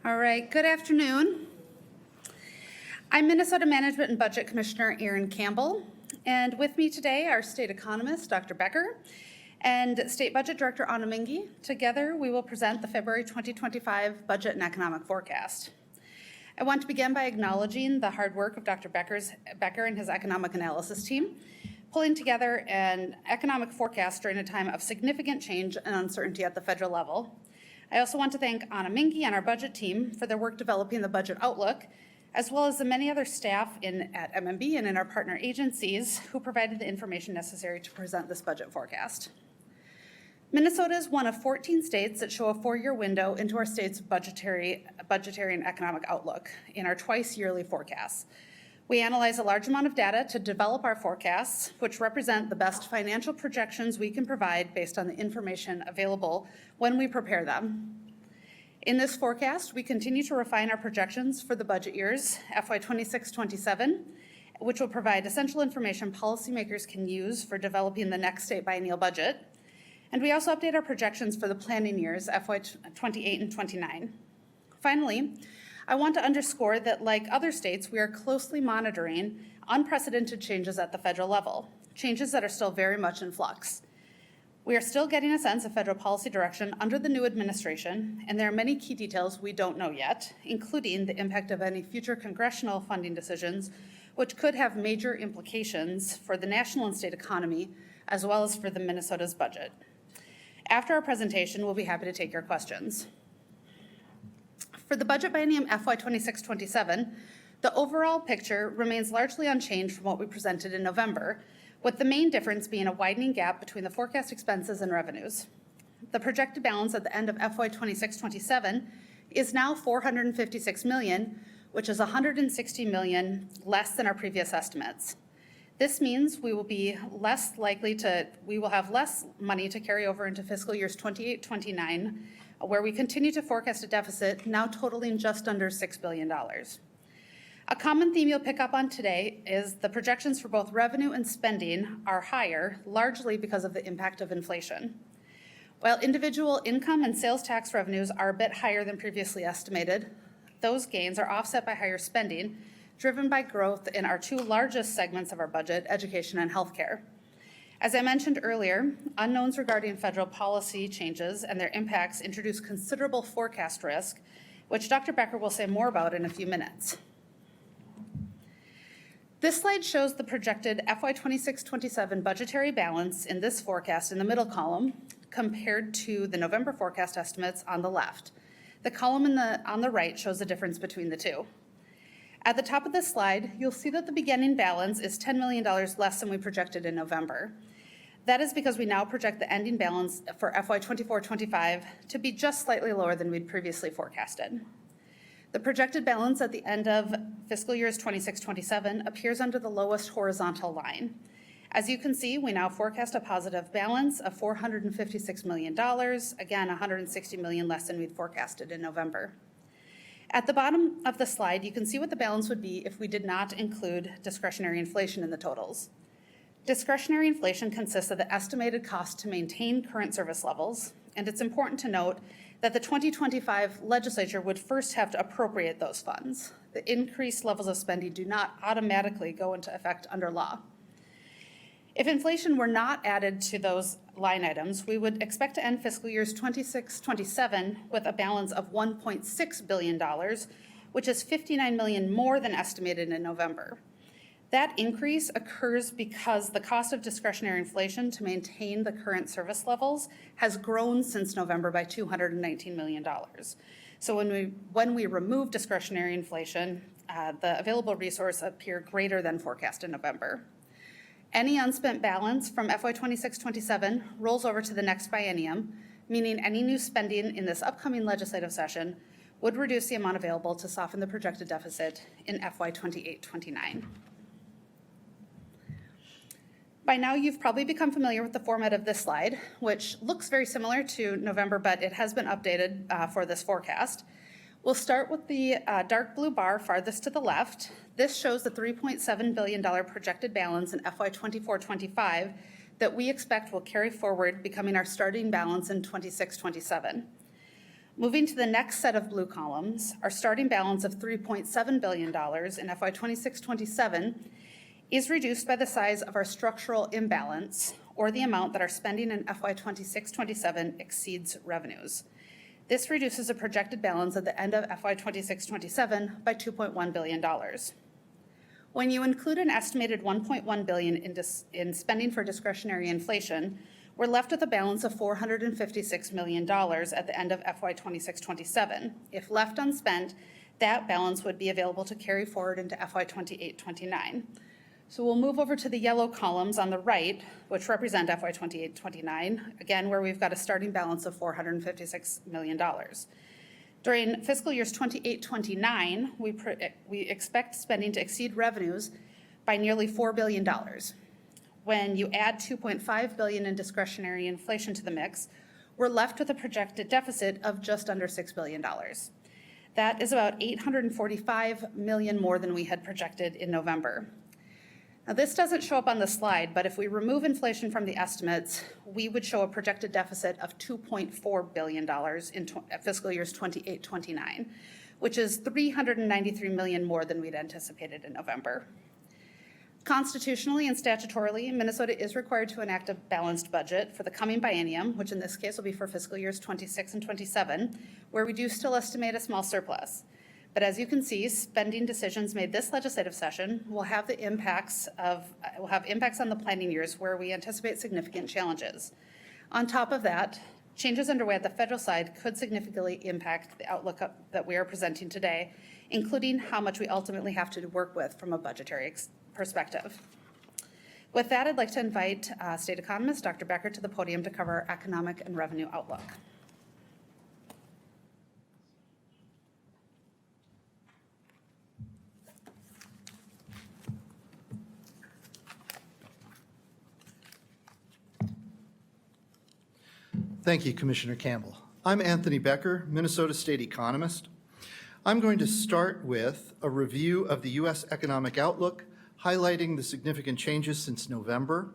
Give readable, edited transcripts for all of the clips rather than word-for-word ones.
All right, good afternoon. I'm Minnesota Management and Budget Commissioner Erin Campbell, and with me today are State Economist Dr. Becker and State Budget Director Ahna Minge. Together, we will present the February 2025 Budget and Economic Forecast. I want to begin by acknowledging the hard work of Dr. Becker and his economic analysis team, pulling together an economic forecast during a time of significant change and uncertainty at the federal level. I also want to thank Ahna Minge and our budget team for their work developing the budget outlook, as well as the many other staff at MMB and in our partner agencies who provided the information necessary to present this budget forecast. Minnesota is one of 14 states that show a 4-year window into our state's budgetary and economic outlook in our twice-yearly forecasts. We analyze a large amount of data to develop our forecasts, which represent the best financial projections we can provide based on the information available when we prepare them. In this forecast, we continue to refine our projections for the budget years, FY 26-27, which will provide essential information policymakers can use for developing the next state biennial budget. And we also update our projections for the planning years, FY 28 and 29. Finally, I want to underscore that, like other states, we are closely monitoring unprecedented changes at the federal level, changes that are still very much in flux. We are still getting a sense of federal policy direction under the new administration, and there are many key details we don't know yet, including the impact of any future congressional funding decisions, which could have major implications for the national and state economy, as well as for the Minnesota's budget. After our presentation, we'll be happy to take your questions. For the budget biennium FY 26-27, the overall picture remains largely unchanged from what we presented in November, with the main difference being a widening gap between the forecast expenses and revenues. The projected balance at the end of FY 26-27 is now $456 million, which is $160 million less than our previous estimates. This means we will have less money to carry over into fiscal years 28-29, where we continue to forecast a deficit now totaling just under $6 billion. A common theme you'll pick up on today is the projections for both revenue and spending are higher, largely because of the impact of inflation. While individual income and sales tax revenues are a bit higher than previously estimated, those gains are offset by higher spending, driven by growth in our two largest segments of our budget, education and healthcare. As I mentioned earlier, unknowns regarding federal policy changes and their impacts introduce considerable forecast risk, which Dr. Becker will say more about in a few minutes. This slide shows the projected FY 26-27 budgetary balance in this forecast in the middle column compared to the November forecast estimates on the left. The column on the right shows the difference between the two. At the top of this slide, you'll see that the beginning balance is $10 million less than we projected in November. That is because we now project the ending balance for FY 24-25 to be just slightly lower than we'd previously forecasted. The projected balance at the end of fiscal years 26-27 appears under the lowest horizontal line. As you can see, we now forecast a positive balance of $456 million, again, $160 million less than we'd forecasted in November. At the bottom of the slide, you can see what the balance would be if we did not include discretionary inflation in the totals. Discretionary inflation consists of the estimated cost to maintain current service levels, and it's important to note that the 2025 legislature would first have to appropriate those funds. The increased levels of spending do not automatically go into effect under law. If inflation were not added to those line items, we would expect to end fiscal years 26-27 with a balance of $1.6 billion, which is $59 million more than estimated in November. That increase occurs because the cost of discretionary inflation to maintain the current service levels has grown since November by $219 million. So when we remove discretionary inflation, the available resource appear greater than forecast in November. Any unspent balance from FY 26-27 rolls over to the next biennium, meaning any new spending in this upcoming legislative session would reduce the amount available to soften the projected deficit in FY 28-29. By now, you've probably become familiar with the format of this slide, which looks very similar to November, but it has been updated for this forecast. We'll start with the dark blue bar farthest to the left. This shows the $3.7 billion projected balance in FY 24-25 that we expect will carry forward, becoming our starting balance in 26-27. Moving to the next set of blue columns, our starting balance of $3.7 billion in FY 26-27 is reduced by the size of our structural imbalance, or the amount that our spending in FY 26-27 exceeds revenues. This reduces a projected balance at the end of FY 26-27 by $2.1 billion. When you include an estimated $1.1 billion in spending for discretionary inflation, we're left with a balance of $456 million at the end of FY 26-27. If left unspent, that balance would be available to carry forward into FY 28-29. So we'll move over to the yellow columns on the right, which represent FY 28-29, again, where we've got a starting balance of $456 million. During fiscal years 28-29, we expect spending to exceed revenues by nearly $4 billion. When you add $2.5 billion in discretionary inflation to the mix, we're left with a projected deficit of just under $6 billion. That is about $845 million more than we had projected in November. Now, this doesn't show up on the slide, but if we remove inflation from the estimates, we would show a projected deficit of $2.4 billion in fiscal years 28-29, which is $393 million more than we'd anticipated in November. Constitutionally and statutorily, Minnesota is required to enact a balanced budget for the coming biennium, which in this case will be for fiscal years 26 and 27, where we do still estimate a small surplus. But as you can see, spending decisions made this legislative session will have impacts on the planning years where we anticipate significant challenges. On top of that, changes underway at the federal side could significantly impact the outlook that we are presenting today, including how much we ultimately have to work with from a budgetary perspective. With that, I'd like to invite State Economist Dr. Becker to the podium to cover our economic and revenue outlook. Thank you, Commissioner Campbell. I'm Anthony Becker, Minnesota State Economist. I'm going to start with a review of the U.S. economic outlook, highlighting the significant changes since November,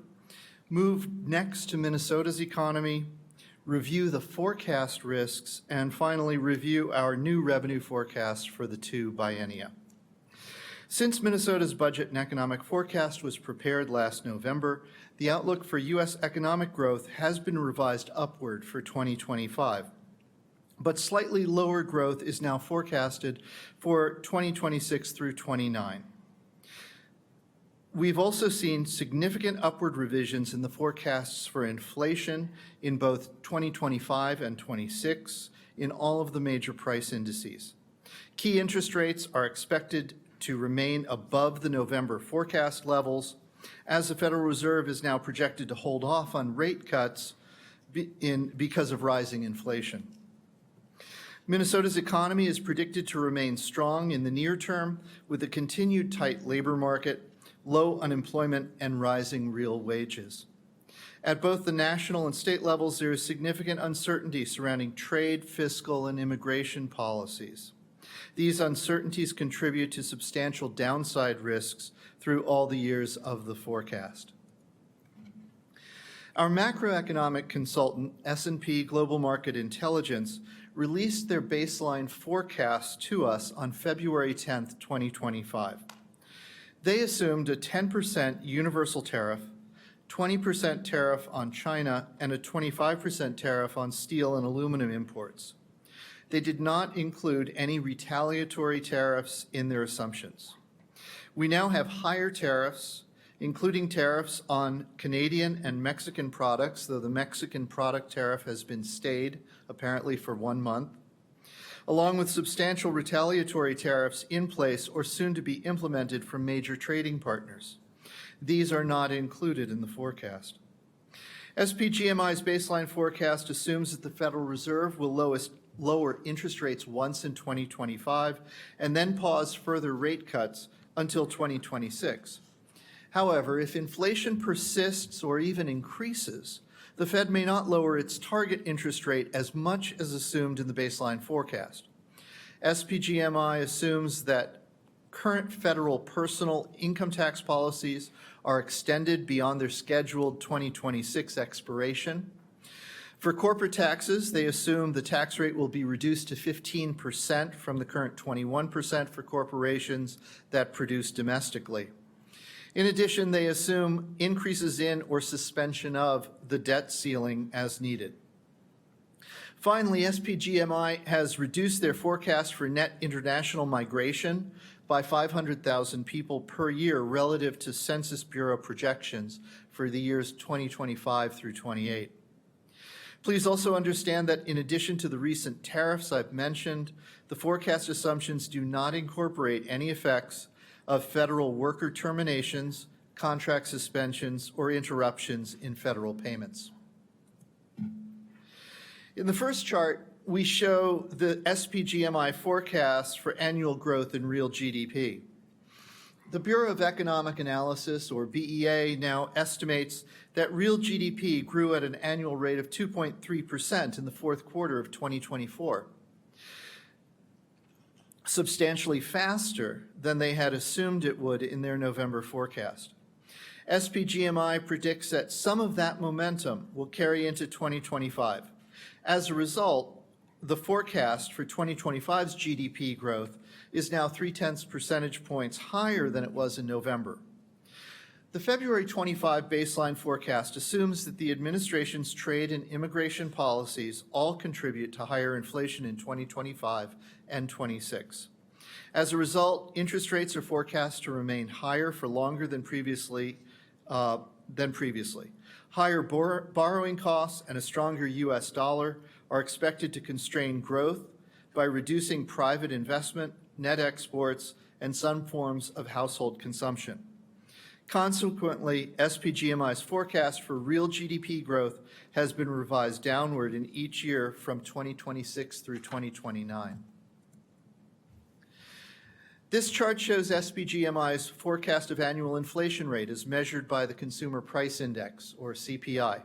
move next to Minnesota's economy, review the forecast risks, and finally review our new revenue forecast for the two biennia. Since Minnesota's budget and economic forecast was prepared last November, the outlook for U.S. economic growth has been revised upward for 2025. But slightly lower growth is now forecasted for 2026 through 29. We've also seen significant upward revisions in the forecasts for inflation in both 2025 and 26 in all of the major price indices. Key interest rates are expected to remain above the November forecast levels, as the Federal Reserve is now projected to hold off on rate cuts because of rising inflation. Minnesota's economy is predicted to remain strong in the near term with a continued tight labor market, low unemployment, and rising real wages. At both the national and state levels, there is significant uncertainty surrounding trade, fiscal, and immigration policies. These uncertainties contribute to substantial downside risks through all the years of the forecast. Our macroeconomic consultant, S&P Global Market Intelligence, released their baseline forecast to us on February 10th, 2025. They assumed a 10% universal tariff, 20% tariff on China, and a 25% tariff on steel and aluminum imports. They did not include any retaliatory tariffs in their assumptions. We now have higher tariffs, including tariffs on Canadian and Mexican products, though the Mexican product tariff has been stayed, apparently for 1 month, along with substantial retaliatory tariffs in place or soon to be implemented from major trading partners. These are not included in the forecast. SPGMI's baseline forecast assumes that the Federal Reserve will lower interest rates once in 2025 and then pause further rate cuts until 2026. However, if inflation persists or even increases, the Fed may not lower its target interest rate as much as assumed in the baseline forecast. SPGMI assumes that current federal personal income tax policies are extended beyond their scheduled 2026 expiration. For corporate taxes, they assume the tax rate will be reduced to 15% from the current 21% for corporations that produce domestically. In addition, they assume increases in or suspension of the debt ceiling as needed. Finally, SPGMI has reduced their forecast for net international migration by 500,000 people per year relative to Census Bureau projections for the years 2025 through 28. Please also understand that in addition to the recent tariffs I've mentioned, the forecast assumptions do not incorporate any effects of federal worker terminations, contract suspensions, or interruptions in federal payments. In the first chart, we show the SPGMI forecast for annual growth in real GDP. The Bureau of Economic Analysis, or BEA, now estimates that real GDP grew at an annual rate of 2.3% in the fourth quarter of 2024, substantially faster than they had assumed it would in their November forecast. SPGMI predicts that some of that momentum will carry into 2025. As a result, the forecast for 2025's GDP growth is now 0.3 percentage points higher than it was in November. The February 25 baseline forecast assumes that the administration's trade and immigration policies all contribute to higher inflation in 2025 and 26. As a result, interest rates are forecast to remain higher for longer than previously. Higher borrowing costs and a stronger U.S. dollar are expected to constrain growth by reducing private investment, net exports, and some forms of household consumption. Consequently, SPGMI's forecast for real GDP growth has been revised downward in each year from 2026 through 2029. This chart shows SPGMI's forecast of annual inflation rate as measured by the Consumer Price Index, or CPI.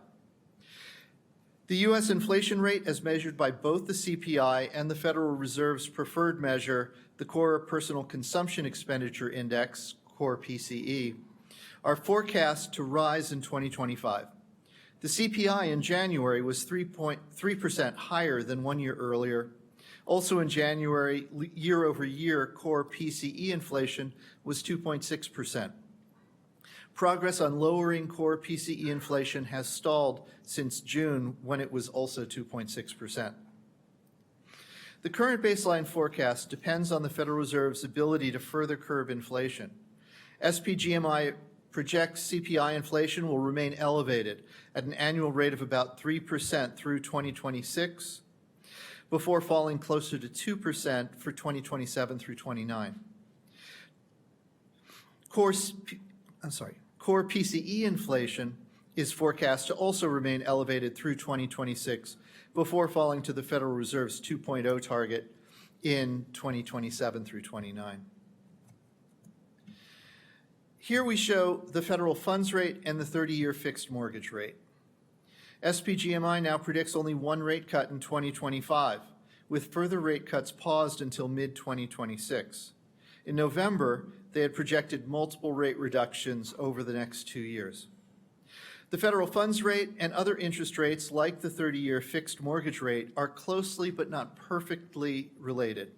The U.S. inflation rate, as measured by both the CPI and the Federal Reserve's preferred measure, the Core Personal Consumption Expenditure Index, Core PCE, are forecast to rise in 2025. The CPI in January was 3.3% higher than 1 year earlier. Also in January, year-over-year core PCE inflation was 2.6%. Progress on lowering core PCE inflation has stalled since June, when it was also 2.6%. The current baseline forecast depends on the Federal Reserve's ability to further curb inflation. SPGMI projects CPI inflation will remain elevated at an annual rate of about 3% through 2026, before falling closer to 2% for 2027 through 29. Core PCE inflation is forecast to also remain elevated through 2026, before falling to the Federal Reserve's 2.0 target in 2027 through 29. Here we show the federal funds rate and the 30-year fixed mortgage rate. SPGMI now predicts only one rate cut in 2025, with further rate cuts paused until mid-2026. In November, they had projected multiple rate reductions over the next 2 years. The federal funds rate and other interest rates, like the 30-year fixed mortgage rate, are closely but not perfectly related.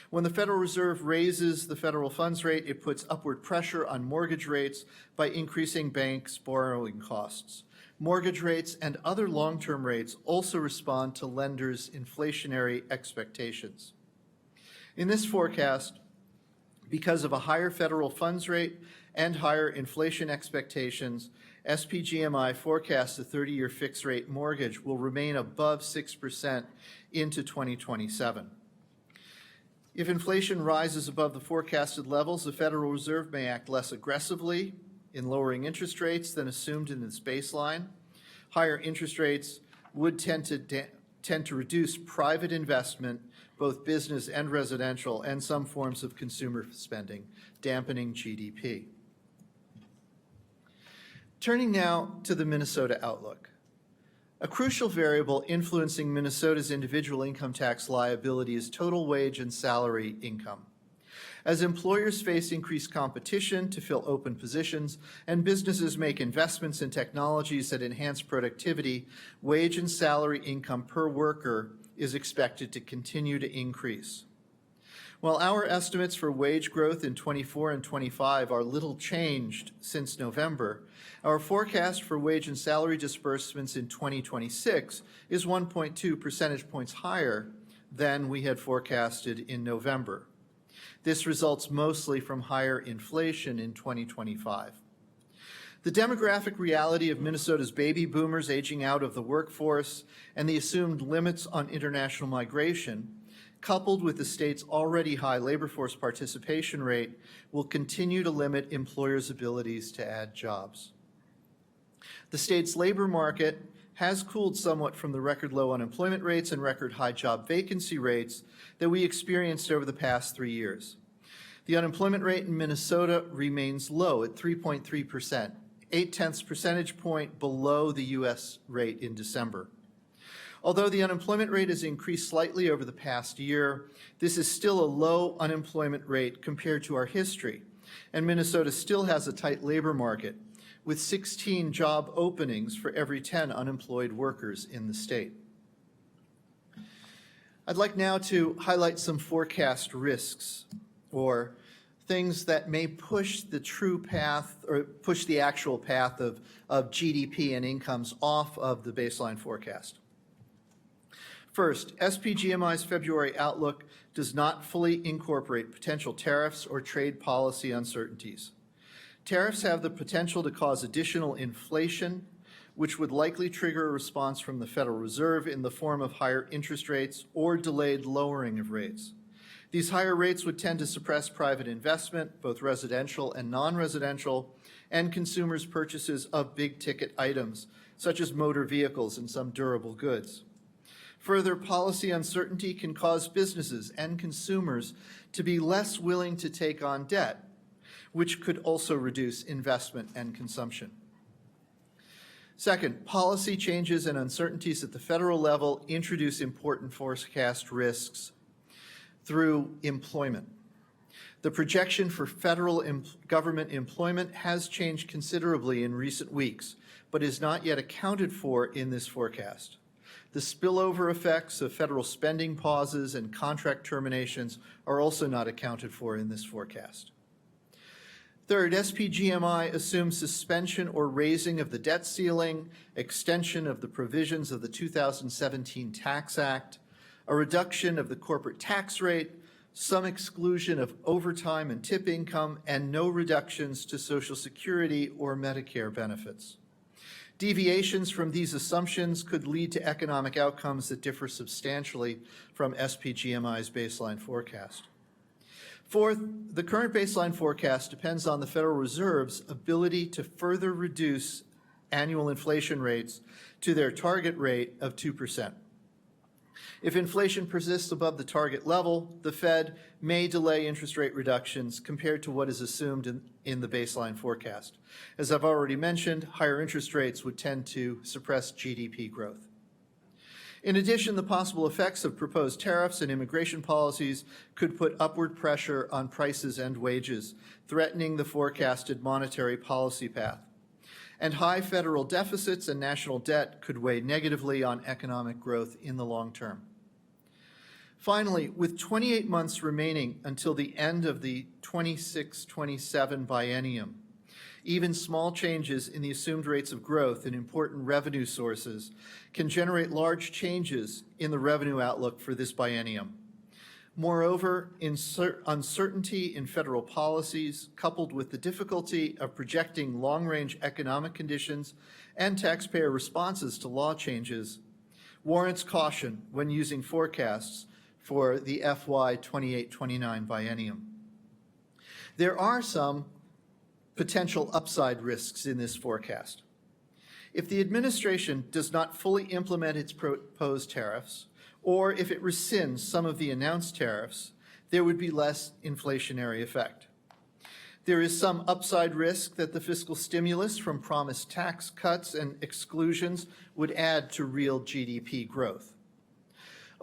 When the Federal Reserve raises the federal funds rate, it puts upward pressure on mortgage rates by increasing banks' borrowing costs. Mortgage rates and other long-term rates also respond to lenders' inflationary expectations. In this forecast, because of a higher federal funds rate and higher inflation expectations, SPGMI forecasts the 30-year fixed-rate mortgage will remain above 6% into 2027. If inflation rises above the forecasted levels, the Federal Reserve may act less aggressively in lowering interest rates than assumed in this baseline. Higher interest rates would tend to reduce private investment, both business and residential, and some forms of consumer spending, dampening GDP. Turning now to the Minnesota outlook. A crucial variable influencing Minnesota's individual income tax liability is total wage and salary income. As employers face increased competition to fill open positions and businesses make investments in technologies that enhance productivity, wage and salary income per worker is expected to continue to increase. While our estimates for wage growth in 24 and 25 are little changed since November, our forecast for wage and salary disbursements in 2026 is 1.2 percentage points higher than we had forecasted in November. This results mostly from higher inflation in 2025. The demographic reality of Minnesota's baby boomers aging out of the workforce and the assumed limits on international migration, coupled with the state's already high labor force participation rate, will continue to limit employers' abilities to add jobs. The state's labor market has cooled somewhat from the record low unemployment rates and record high job vacancy rates that we experienced over the past 3 years. The unemployment rate in Minnesota remains low at 3.3%, 0.8 percentage point below the U.S. rate in December. Although the unemployment rate has increased slightly over the past year, this is still a low unemployment rate compared to our history, and Minnesota still has a tight labor market, with 16 job openings for every 10 unemployed workers in the state. I'd like now to highlight some forecast risks, or things that may push the true path or push the actual path of GDP and incomes off of the baseline forecast. First, SPGMI's February outlook does not fully incorporate potential tariffs or trade policy uncertainties. Tariffs have the potential to cause additional inflation, which would likely trigger a response from the Federal Reserve in the form of higher interest rates or delayed lowering of rates. These higher rates would tend to suppress private investment, both residential and non-residential, and consumers' purchases of big-ticket items, such as motor vehicles and some durable goods. Further, policy uncertainty can cause businesses and consumers to be less willing to take on debt, which could also reduce investment and consumption. Second, policy changes and uncertainties at the federal level introduce important forecast risks through employment. The projection for federal government employment has changed considerably in recent weeks, but is not yet accounted for in this forecast. The spillover effects of federal spending pauses and contract terminations are also not accounted for in this forecast. Third, SPGMI assumes suspension or raising of the debt ceiling, extension of the provisions of the 2017 Tax Act, a reduction of the corporate tax rate, some exclusion of overtime and tip income, and no reductions to Social Security or Medicare benefits. Deviations from these assumptions could lead to economic outcomes that differ substantially from SPGMI's baseline forecast. Fourth, the current baseline forecast depends on the Federal Reserve's ability to further reduce annual inflation rates to their target rate of 2%. If inflation persists above the target level, the Fed may delay interest rate reductions compared to what is assumed in the baseline forecast. As I've already mentioned, higher interest rates would tend to suppress GDP growth. In addition, the possible effects of proposed tariffs and immigration policies could put upward pressure on prices and wages, threatening the forecasted monetary policy path. And high federal deficits and national debt could weigh negatively on economic growth in the long term. Finally, with 28 months remaining until the end of the 26-27 biennium, even small changes in the assumed rates of growth in important revenue sources can generate large changes in the revenue outlook for this biennium. Moreover, uncertainty in federal policies, coupled with the difficulty of projecting long-range economic conditions and taxpayer responses to law changes, warrants caution when using forecasts for the FY 28-29 biennium. There are some potential upside risks in this forecast. If the administration does not fully implement its proposed tariffs, or if it rescinds some of the announced tariffs, there would be less inflationary effect. There is some upside risk that the fiscal stimulus from promised tax cuts and exclusions would add to real GDP growth.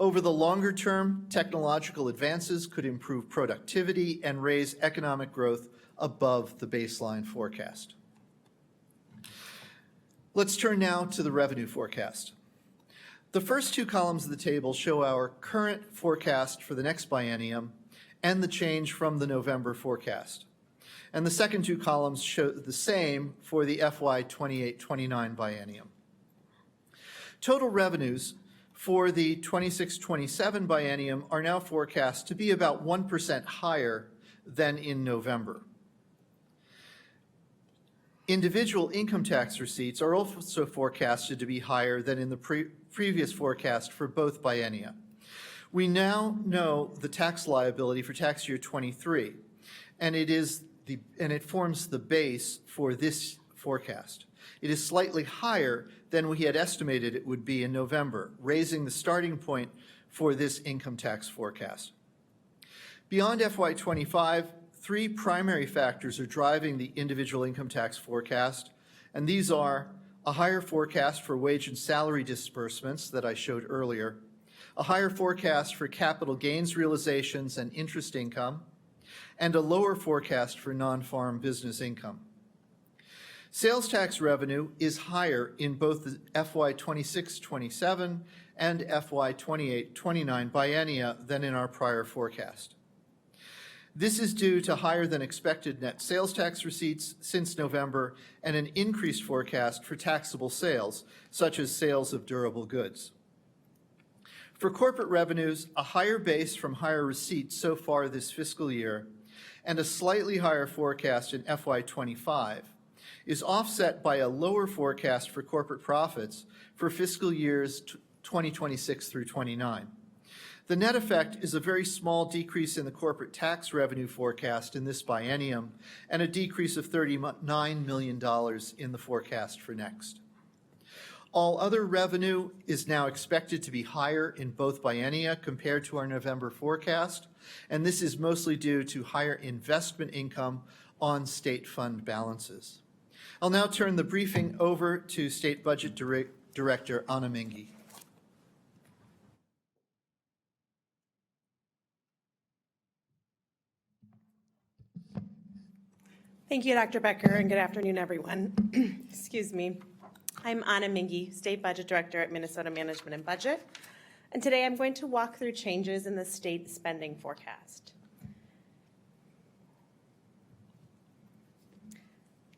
Over the longer term, technological advances could improve productivity and raise economic growth above the baseline forecast. Let's turn now to the revenue forecast. The first two columns of the table show our current forecast for the next biennium and the change from the November forecast. And the second two columns show the same for the FY 28-29 biennium. Total revenues for the 26-27 biennium are now forecast to be about 1% higher than in November. Individual income tax receipts are also forecasted to be higher than in the previous forecast for both biennia. We now know the tax liability for tax year 23, and it forms the base for this forecast. It is slightly higher than we had estimated it would be in November, raising the starting point for this income tax forecast. Beyond FY 25, three primary factors are driving the individual income tax forecast, and these are a higher forecast for wage and salary disbursements that I showed earlier, a higher forecast for capital gains realizations and interest income, and a lower forecast for non-farm business income. Sales tax revenue is higher in both the FY 26-27 and FY 28-29 biennia than in our prior forecast. This is due to higher than expected net sales tax receipts since November and an increased forecast for taxable sales, such as sales of durable goods. For corporate revenues, a higher base from higher receipts so far this fiscal year and a slightly higher forecast in FY 25 is offset by a lower forecast for corporate profits for fiscal years 2026 through 29. The net effect is a very small decrease in the corporate tax revenue forecast in this biennium and a decrease of $39 million in the forecast for next. All other revenue is now expected to be higher in both biennia compared to our November forecast, and this is mostly due to higher investment income on state fund balances. I'll now turn the briefing over to State Budget Director Ahna Minge. Thank you, Dr. Becker, and good afternoon, everyone. Excuse me. I'm Ahna Minge, State Budget Director at Minnesota Management and Budget, and today I'm going to walk through changes in the state spending forecast.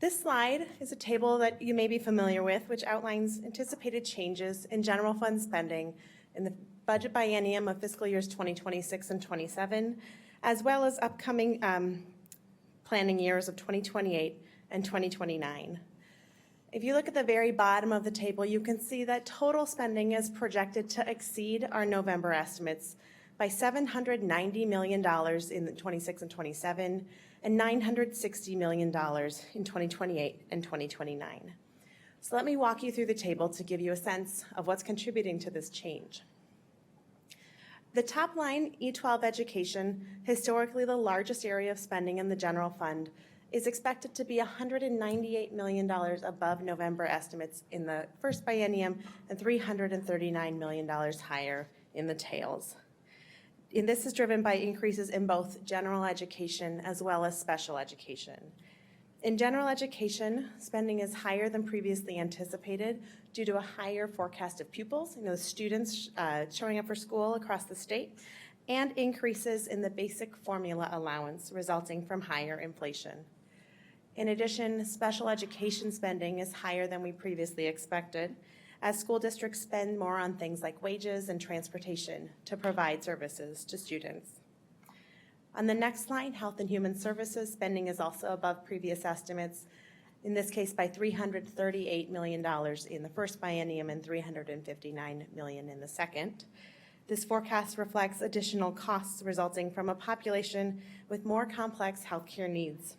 This slide is a table that you may be familiar with, which outlines anticipated changes in general fund spending in the budget biennium of fiscal years 2026 and 27, as well as upcoming planning years of 2028 and 2029. If you look at the very bottom of the table, you can see that total spending is projected to exceed our November estimates by $790 million in the 26 and 27, and $960 million in 2028 and 2029. So let me walk you through the table to give you a sense of what's contributing to this change. The top line, E12 education, historically the largest area of spending in the general fund, is expected to be $198 million above November estimates in the first biennium and $339 million higher in the tails. And this is driven by increases in both general education as well as special education. In general education, spending is higher than previously anticipated due to a higher forecast of pupils, students showing up for school across the state, and increases in the basic formula allowance resulting from higher inflation. In addition, special education spending is higher than we previously expected, as school districts spend more on things like wages and transportation to provide services to students. On the next line, Health and Human Services spending is also above previous estimates, in this case by $338 million in the first biennium and $359 million in the second. This forecast reflects additional costs resulting from a population with more complex healthcare needs.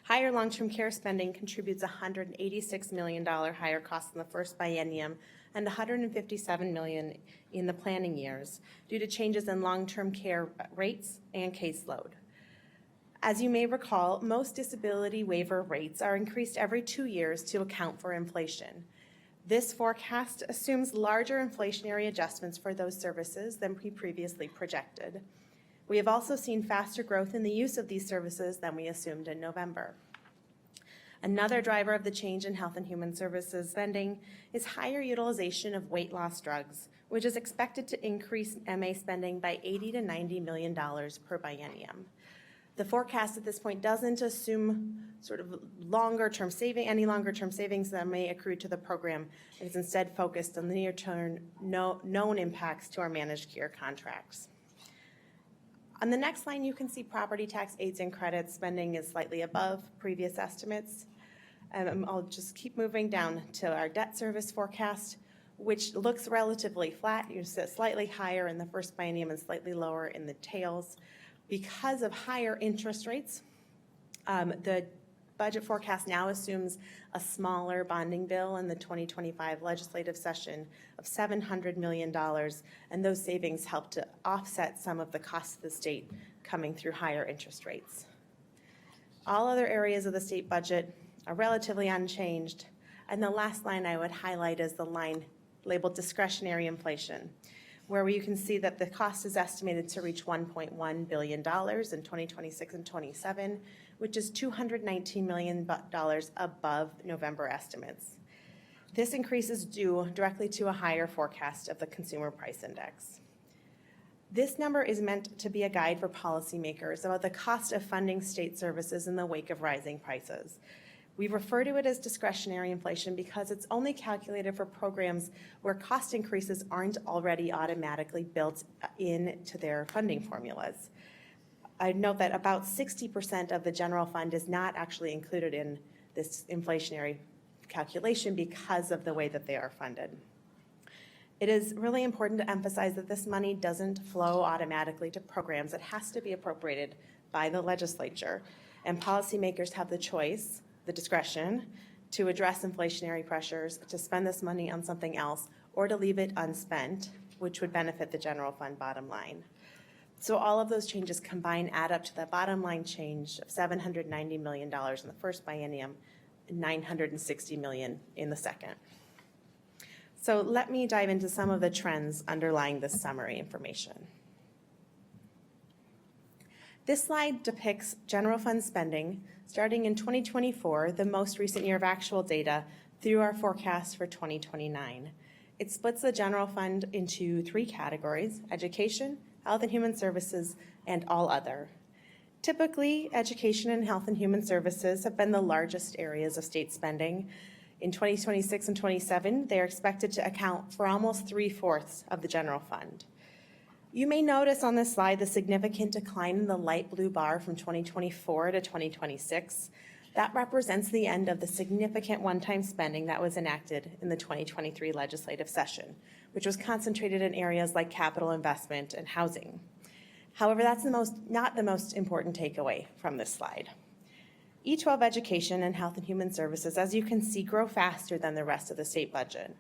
Higher long-term care spending contributes $186 million higher cost in the first biennium and $157 million in the planning years due to changes in long-term care rates and caseload. As you may recall, most disability waiver rates are increased every 2 years to account for inflation. This forecast assumes larger inflationary adjustments for those services than we previously projected. We have also seen faster growth in the use of these services than we assumed in November. Another driver of the change in Health and Human Services spending is higher utilization of weight loss drugs, which is expected to increase MA spending by $80 to $90 million per biennium. The forecast at this point doesn't assume sort of any longer-term savings that may accrue to the program. It is instead focused on the near-term known impacts to our managed care contracts. On the next line, you can see property tax aids and credits spending is slightly above previous estimates. I'll just keep moving down to our debt service forecast, which looks relatively flat. You see slightly higher in the first biennium and slightly lower in the tails. Because of higher interest rates, the budget forecast now assumes a smaller bonding bill in the 2025 legislative session of $700 million, and those savings help to offset some of the costs of the state coming through higher interest rates. All other areas of the state budget are relatively unchanged, and the last line I would highlight is the line labeled discretionary inflation, where you can see that the cost is estimated to reach $1.1 billion in 2026 and 27, which is $219 million above November estimates. This increase is due directly to a higher forecast of the Consumer Price Index. This number is meant to be a guide for policymakers about the cost of funding state services in the wake of rising prices. We refer to it as discretionary inflation because it's only calculated for programs where cost increases aren't already automatically built into their funding formulas. I'd note that about 60% of the general fund is not actually included in this inflationary calculation because of the way that they are funded. It is really important to emphasize that this money doesn't flow automatically to programs. It has to be appropriated by the legislature, and policymakers have the choice, the discretion, to address inflationary pressures, to spend this money on something else, or to leave it unspent, which would benefit the general fund bottom line. So all of those changes combined add up to the bottom line change of $790 million in the first biennium and $960 million in the second. So let me dive into some of the trends underlying this summary information. This slide depicts general fund spending starting in 2024, the most recent year of actual data, through our forecast for 2029. It splits the general fund into three categories: education, health and human services, and all other. Typically, education and health and human services have been the largest areas of state spending. In 2026 and 27, they are expected to account for almost 3/4 of the general fund. You may notice on this slide the significant decline in the light blue bar from 2024 to 2026. That represents the end of the significant one-time spending that was enacted in the 2023 legislative session, which was concentrated in areas like capital investment and housing. However, that's not the most important takeaway from this slide. E12 education and health and human services, as you can see, grow faster than the rest of the state budget.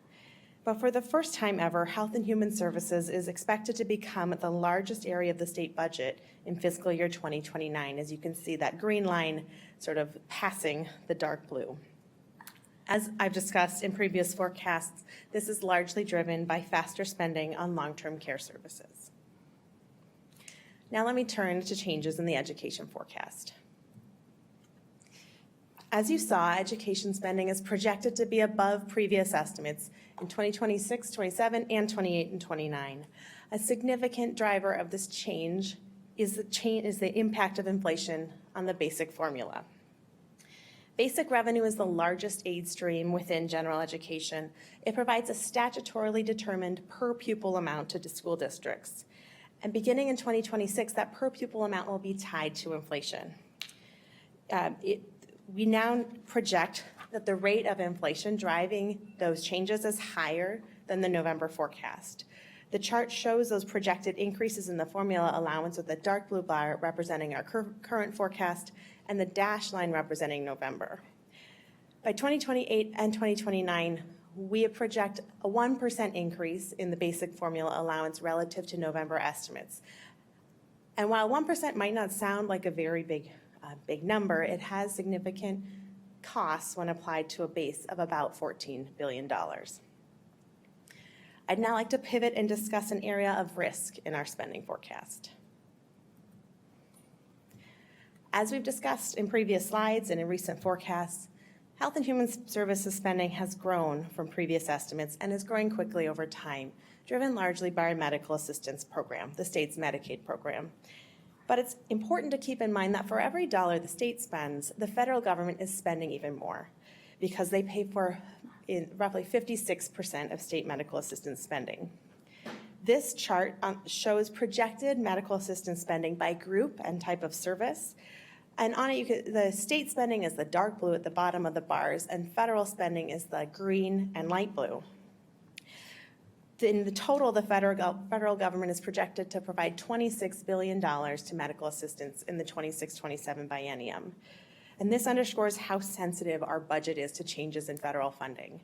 But for the first time ever, health and human services is expected to become the largest area of the state budget in fiscal year 2029. As you can see, that green line sort of passing the dark blue. As I've discussed in previous forecasts, this is largely driven by faster spending on long-term care services. Now let me turn to changes in the education forecast. As you saw, education spending is projected to be above previous estimates in 2026, 27, and 28 and 29. A significant driver of this change is the impact of inflation on the basic formula. Basic revenue is the largest aid stream within general education. It provides a statutorily determined per pupil amount to school districts. And beginning in 2026, that per pupil amount will be tied to inflation. We now project that the rate of inflation driving those changes is higher than the November forecast. The chart shows those projected increases in the formula allowance with the dark blue bar representing our current forecast and the dashed line representing November. By 2028 and 2029, we project a 1% increase in the basic formula allowance relative to November estimates. And while 1% might not sound like a very big number, it has significant costs when applied to a base of about $14 billion. I'd now like to pivot and discuss an area of risk in our spending forecast. As we've discussed in previous slides and in recent forecasts, Health and Human Services spending has grown from previous estimates and is growing quickly over time, driven largely by our medical assistance program, the state's Medicaid program. But it's important to keep in mind that for every dollar the state spends, the federal government is spending even more because they pay for roughly 56% of state medical assistance spending. This chart shows projected medical assistance spending by group and type of service. And on it, the state spending is the dark blue at the bottom of the bars, and federal spending is the green and light blue. In the total, the federal government is projected to provide $26 billion to medical assistance in the 26-27 biennium. And this underscores how sensitive our budget is to changes in federal funding.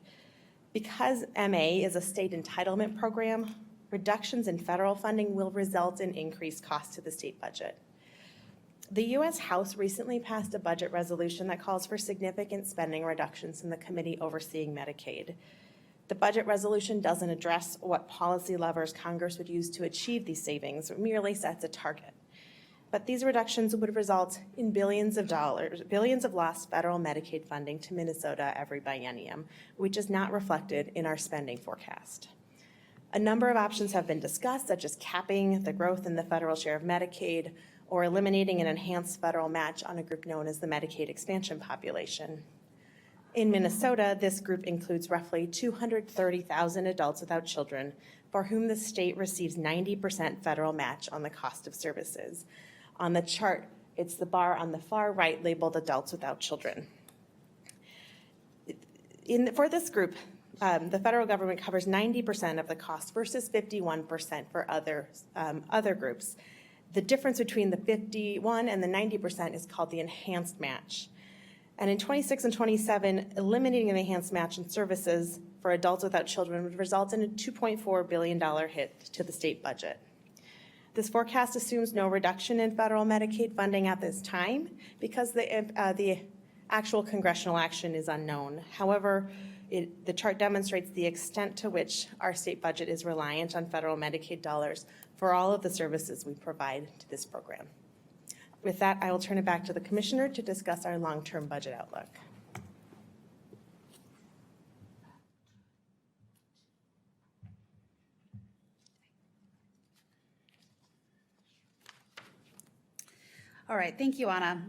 Because MA is a state entitlement program, reductions in federal funding will result in increased costs to the state budget. The U.S. House recently passed a budget resolution that calls for significant spending reductions in the committee overseeing Medicaid. The budget resolution doesn't address what policy levers Congress would use to achieve these savings, it merely sets a target. But these reductions would result in billions of lost federal Medicaid funding to Minnesota every biennium, which is not reflected in our spending forecast. A number of options have been discussed, such as capping the growth in the federal share of Medicaid or eliminating an enhanced federal match on a group known as the Medicaid expansion population. In Minnesota, this group includes roughly 230,000 adults without children for whom the state receives 90% federal match on the cost of services. On the chart, it's the bar on the far right labeled adults without children. For this group, the federal government covers 90% of the cost versus 51% for other groups. The difference between the 51 and the 90% is called the enhanced match. And in 26 and 27, eliminating the enhanced match in services for adults without children would result in a $2.4 billion hit to the state budget. This forecast assumes no reduction in federal Medicaid funding at this time because the actual congressional action is unknown. However, the chart demonstrates the extent to which our state budget is reliant on federal Medicaid dollars for all of the services we provide to this program. With that, I will turn it back to the Commissioner to discuss our long-term budget outlook. All right, thank you, Ahna.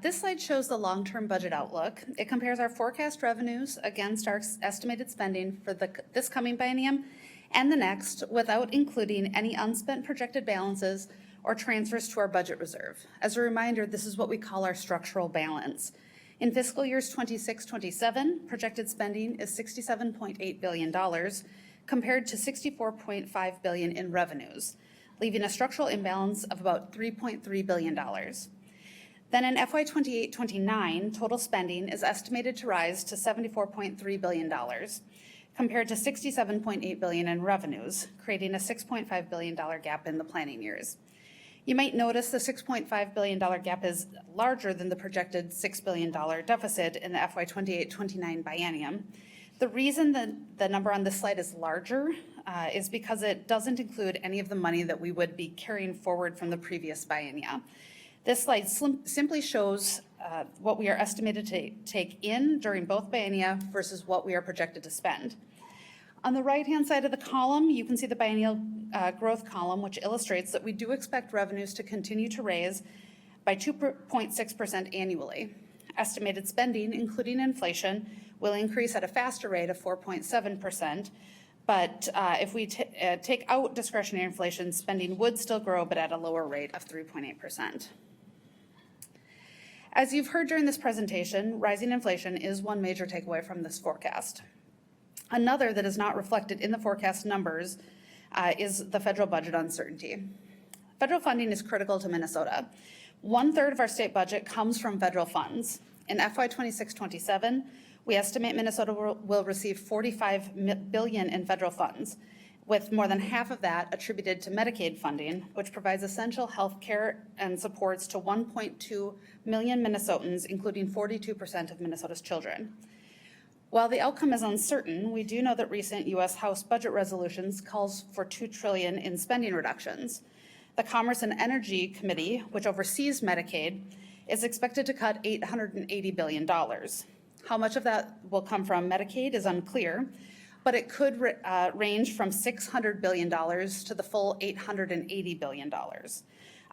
This slide shows the long-term budget outlook. It compares our forecast revenues against our estimated spending for this coming biennium and the next without including any unspent projected balances or transfers to our budget reserve. As a reminder, this is what we call our structural balance. In fiscal years 26-27, projected spending is $67.8 billion compared to $64.5 billion in revenues, leaving a structural imbalance of about $3.3 billion. Then in FY 28-29, total spending is estimated to rise to $74.3 billion, compared to $67.8 billion in revenues, creating a $6.5 billion gap in the planning years. You might notice the $6.5 billion gap is larger than the projected $6 billion deficit in the FY 28-29 biennium. The reason that the number on this slide is larger is because it doesn't include any of the money that we would be carrying forward from the previous biennia. This slide simply shows what we are estimated to take in during both biennia versus what we are projected to spend. On the right-hand side of the column, you can see the biennial growth column, which illustrates that we do expect revenues to continue to raise by 2.6% annually. Estimated spending, including inflation, will increase at a faster rate of 4.7%, but if we take out discretionary inflation, spending would still grow, but at a lower rate of 3.8%. As you've heard during this presentation, rising inflation is one major takeaway from this forecast. Another that is not reflected in the forecast numbers is the federal budget uncertainty. Federal funding is critical to Minnesota. 1/3 of our state budget comes from federal funds. In FY 26-27, we estimate Minnesota will receive $45 billion in federal funds. with more than half of that attributed to Medicaid funding, which provides essential health care and supports to 1.2 million Minnesotans, including 42% of Minnesota's children. While the outcome is uncertain, we do know that recent U.S. House budget resolutions calls for $2 trillion in spending reductions. The Commerce and Energy Committee, which oversees Medicaid, is expected to cut $880 billion. How much of that will come from Medicaid is unclear, but it could range from $600 billion to the full $880 billion.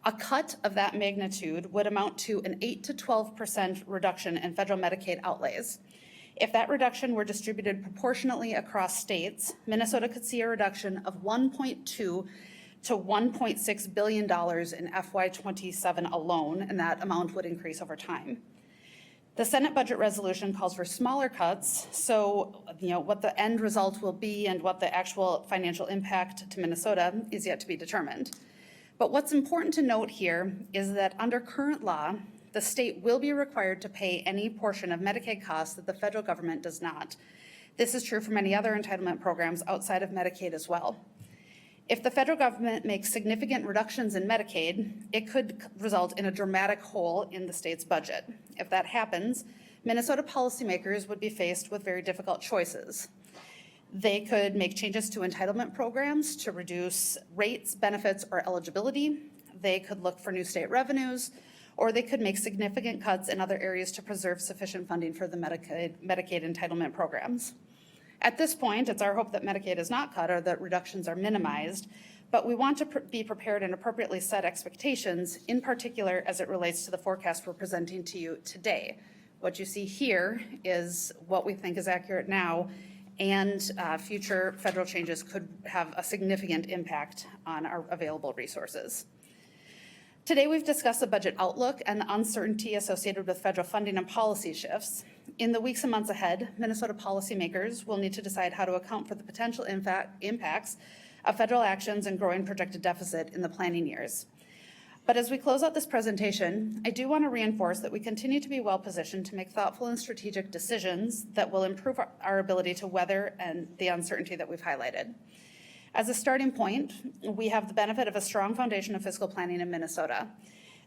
A cut of that magnitude would amount to an 8 to 12% reduction in federal Medicaid outlays. If that reduction were distributed proportionately across states, Minnesota could see a reduction of $1.2 to $1.6 billion in FY27 alone, and that amount would increase over time. The Senate budget resolution calls for smaller cuts, so what the end result will be and what the actual financial impact to Minnesota is yet to be determined. But what's important to note here is that under current law, the state will be required to pay any portion of Medicaid costs that the federal government does not. This is true for many other entitlement programs outside of Medicaid as well. If the federal government makes significant reductions in Medicaid, it could result in a dramatic hole in the state's budget. If that happens, Minnesota policymakers would be faced with very difficult choices. They could make changes to entitlement programs to reduce rates, benefits, or eligibility. They could look for new state revenues, or they could make significant cuts in other areas to preserve sufficient funding for the Medicaid entitlement programs. At this point, it's our hope that Medicaid is not cut or that reductions are minimized, but we want to be prepared and appropriately set expectations, in particular as it relates to the forecast we're presenting to you today. What you see here is what we think is accurate now, and future federal changes could have a significant impact on our available resources. Today, we've discussed the budget outlook and the uncertainty associated with federal funding and policy shifts. In the weeks and months ahead, Minnesota policymakers will need to decide how to account for the potential impacts of federal actions and growing projected deficit in the planning years. But as we close out this presentation, I do want to reinforce that we continue to be well positioned to make thoughtful and strategic decisions that will improve our ability to weather and the uncertainty that we've highlighted. As a starting point, we have the benefit of a strong foundation of fiscal planning in Minnesota.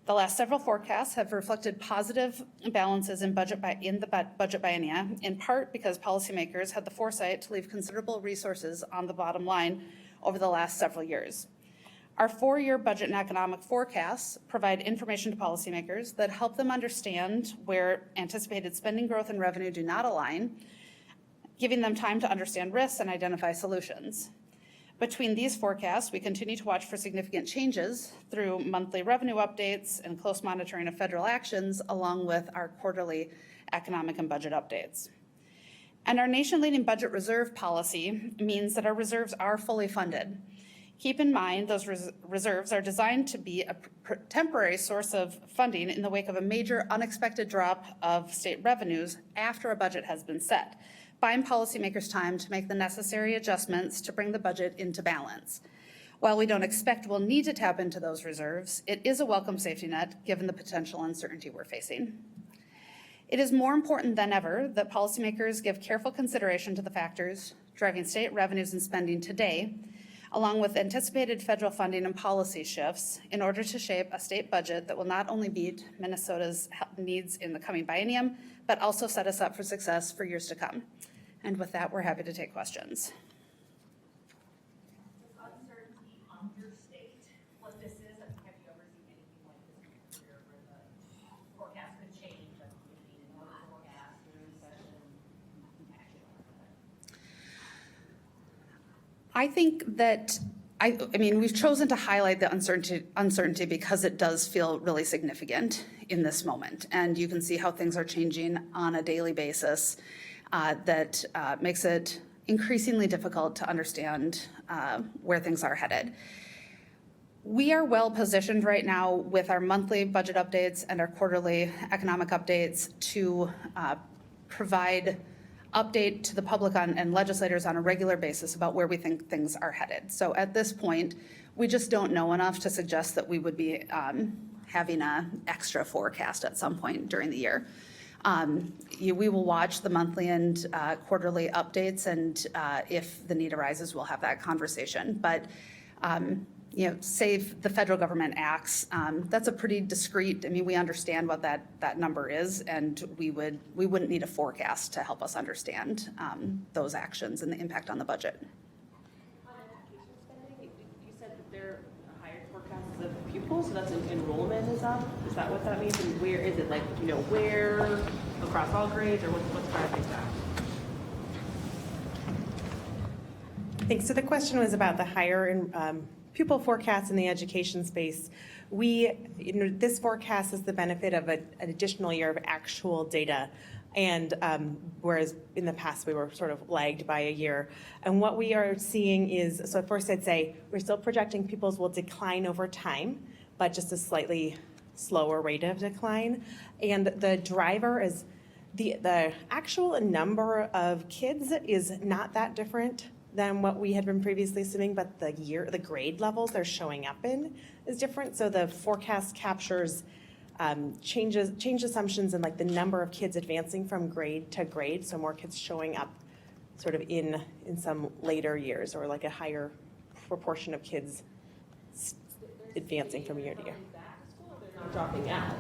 The last several forecasts have reflected positive balances in the budget biennia, in part because policymakers had the foresight to leave considerable resources on the bottom line over the last several years. Our 4-year budget and economic forecasts provide information to policymakers that help them understand where anticipated spending growth and revenue do not align, giving them time to understand risks and identify solutions. Between these forecasts, we continue to watch for significant changes through monthly revenue updates and close monitoring of federal actions, along with our quarterly economic and budget updates. And our nation-leading budget reserve policy means that our reserves are fully funded. Keep in mind, those reserves are designed to be a temporary source of funding in the wake of a major unexpected drop of state revenues after a budget has been set, buying policymakers time to make the necessary adjustments to bring the budget into balance. While we don't expect we'll need to tap into those reserves, it is a welcome safety net given the potential uncertainty we're facing. It is more important than ever that policymakers give careful consideration to the factors driving state revenues and spending today, along with anticipated federal funding and policy shifts, in order to shape a state budget that will not only meet Minnesota's needs in the coming biennium, but also set us up for success for years to come. And with that, we're happy to take questions. Uncertainty on your state, what this is, have you ever seen anything like this in your career where the forecast could change, like maybe in another forecast or recession? I think that, I mean, we've chosen to highlight the uncertainty because it does feel really significant in this moment. And you can see how things are changing on a daily basis that makes it increasingly difficult to understand where things are headed. We are well positioned right now with our monthly budget updates and our quarterly economic updates to provide update to the public and legislators on a regular basis about where we think things are headed. So at this point, we just don't know enough to suggest that we would be having an extra forecast at some point during the year. We will watch the monthly and quarterly updates, and if the need arises, we'll have that conversation. But say if the federal government acts, that's a pretty discrete, we understand what that number is, and we wouldn't need a forecast to help us understand those actions and the impact on the budget. On education spending, you said that there are higher forecasts of pupils, so that's enrollment is up? Is that what that means? And where is it, like, where, across all grades, or what's driving that? Thanks. So the question was about the higher pupil forecasts in the education space. This forecast is the benefit of an additional year of actual data, and whereas in the past we were sort of lagged by a year. And what we are seeing is, so first I'd say we're still projecting pupils will decline over time, but just a slightly slower rate of decline. And the driver is the actual number of kids is not that different than what we had been previously assuming, but the grade levels they're showing up in is different. So the forecast captures change assumptions in like the number of kids advancing from grade to grade. So more kids showing up sort of in some later years, or like a higher proportion of kids advancing from year to year. They're not dropping out.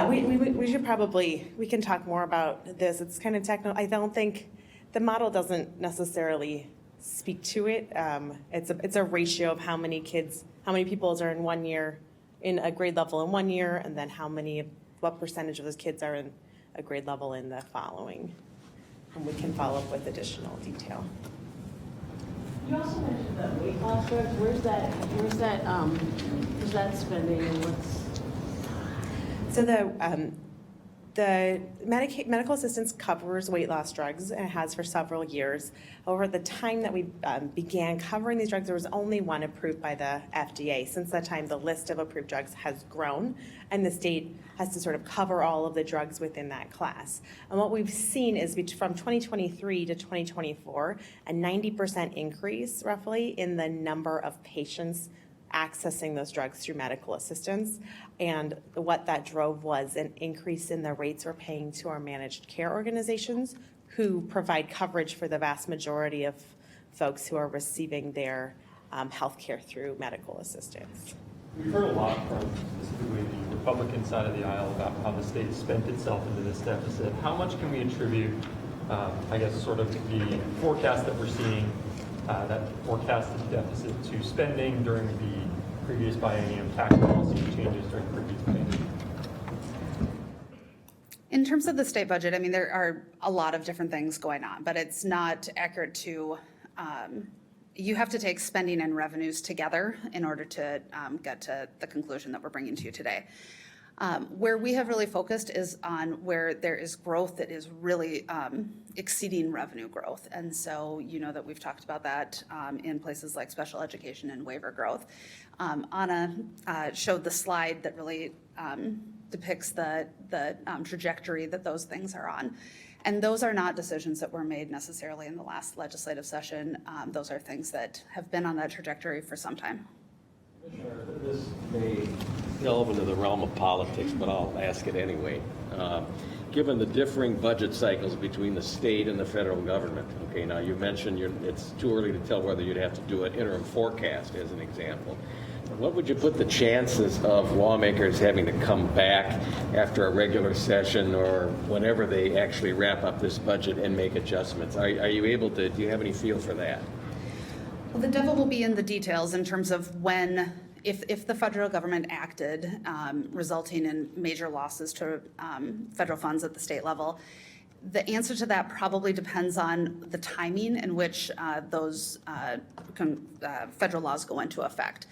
We should probably, we can talk more about this. It's kind of technical. I don't think, the model doesn't necessarily speak to it. It's a ratio of how many pupils are in 1 year, in a grade level in 1 year, and then what percentage of those kids are in a grade level in the following. And we can follow up with additional detail. You also mentioned the weight loss drugs. Where's that spending, and what's? So the medical assistance covers weight loss drugs, and it has for several years. Over the time that we began covering these drugs, there was only one approved by the FDA. Since that time, the list of approved drugs has grown, and the state has to sort of cover all of the drugs within that class. And what we've seen is from 2023 to 2024, a 90% increase, roughly, in the number of patients accessing those drugs through medical assistance. And what that drove was an increase in the rates we're paying to our managed care organizations, who provide coverage for the vast majority of folks who are receiving their health care through medical assistance. We've heard a lot from specifically the Republican side of the aisle about how the state spent itself into this deficit. How much can we attribute, sort of the forecast that we're seeing, that forecasted deficit to spending during the previous biennium, tax policy changes during the previous biennium? In terms of the state budget, there are a lot of different things going on, but it's not accurate to, you have to take spending and revenues together in order to get to the conclusion that we're bringing to you today. Where we have really focused is on where there is growth that is really exceeding revenue growth. And so you know that we've talked about that in places like special education and waiver growth. Ahna showed the slide that really depicts the trajectory that those things are on. And those are not decisions that were made necessarily in the last legislative session. Those are things that have been on that trajectory for some time. Commissioner, this may delve into the realm of politics, but I'll ask it anyway. Given the differing budget cycles between the state and the federal government, okay, now you mentioned it's too early to tell whether you'd have to do an interim forecast as an example. What would you put the chances of lawmakers having to come back after a regular session or whenever they actually wrap up this budget and make adjustments? Are you able to, do you have any feel for that? Well, the devil will be in the details in terms of when, if the federal government acted, resulting in major losses to federal funds at the state level. The answer to that probably depends on the timing in which those federal laws go into effect.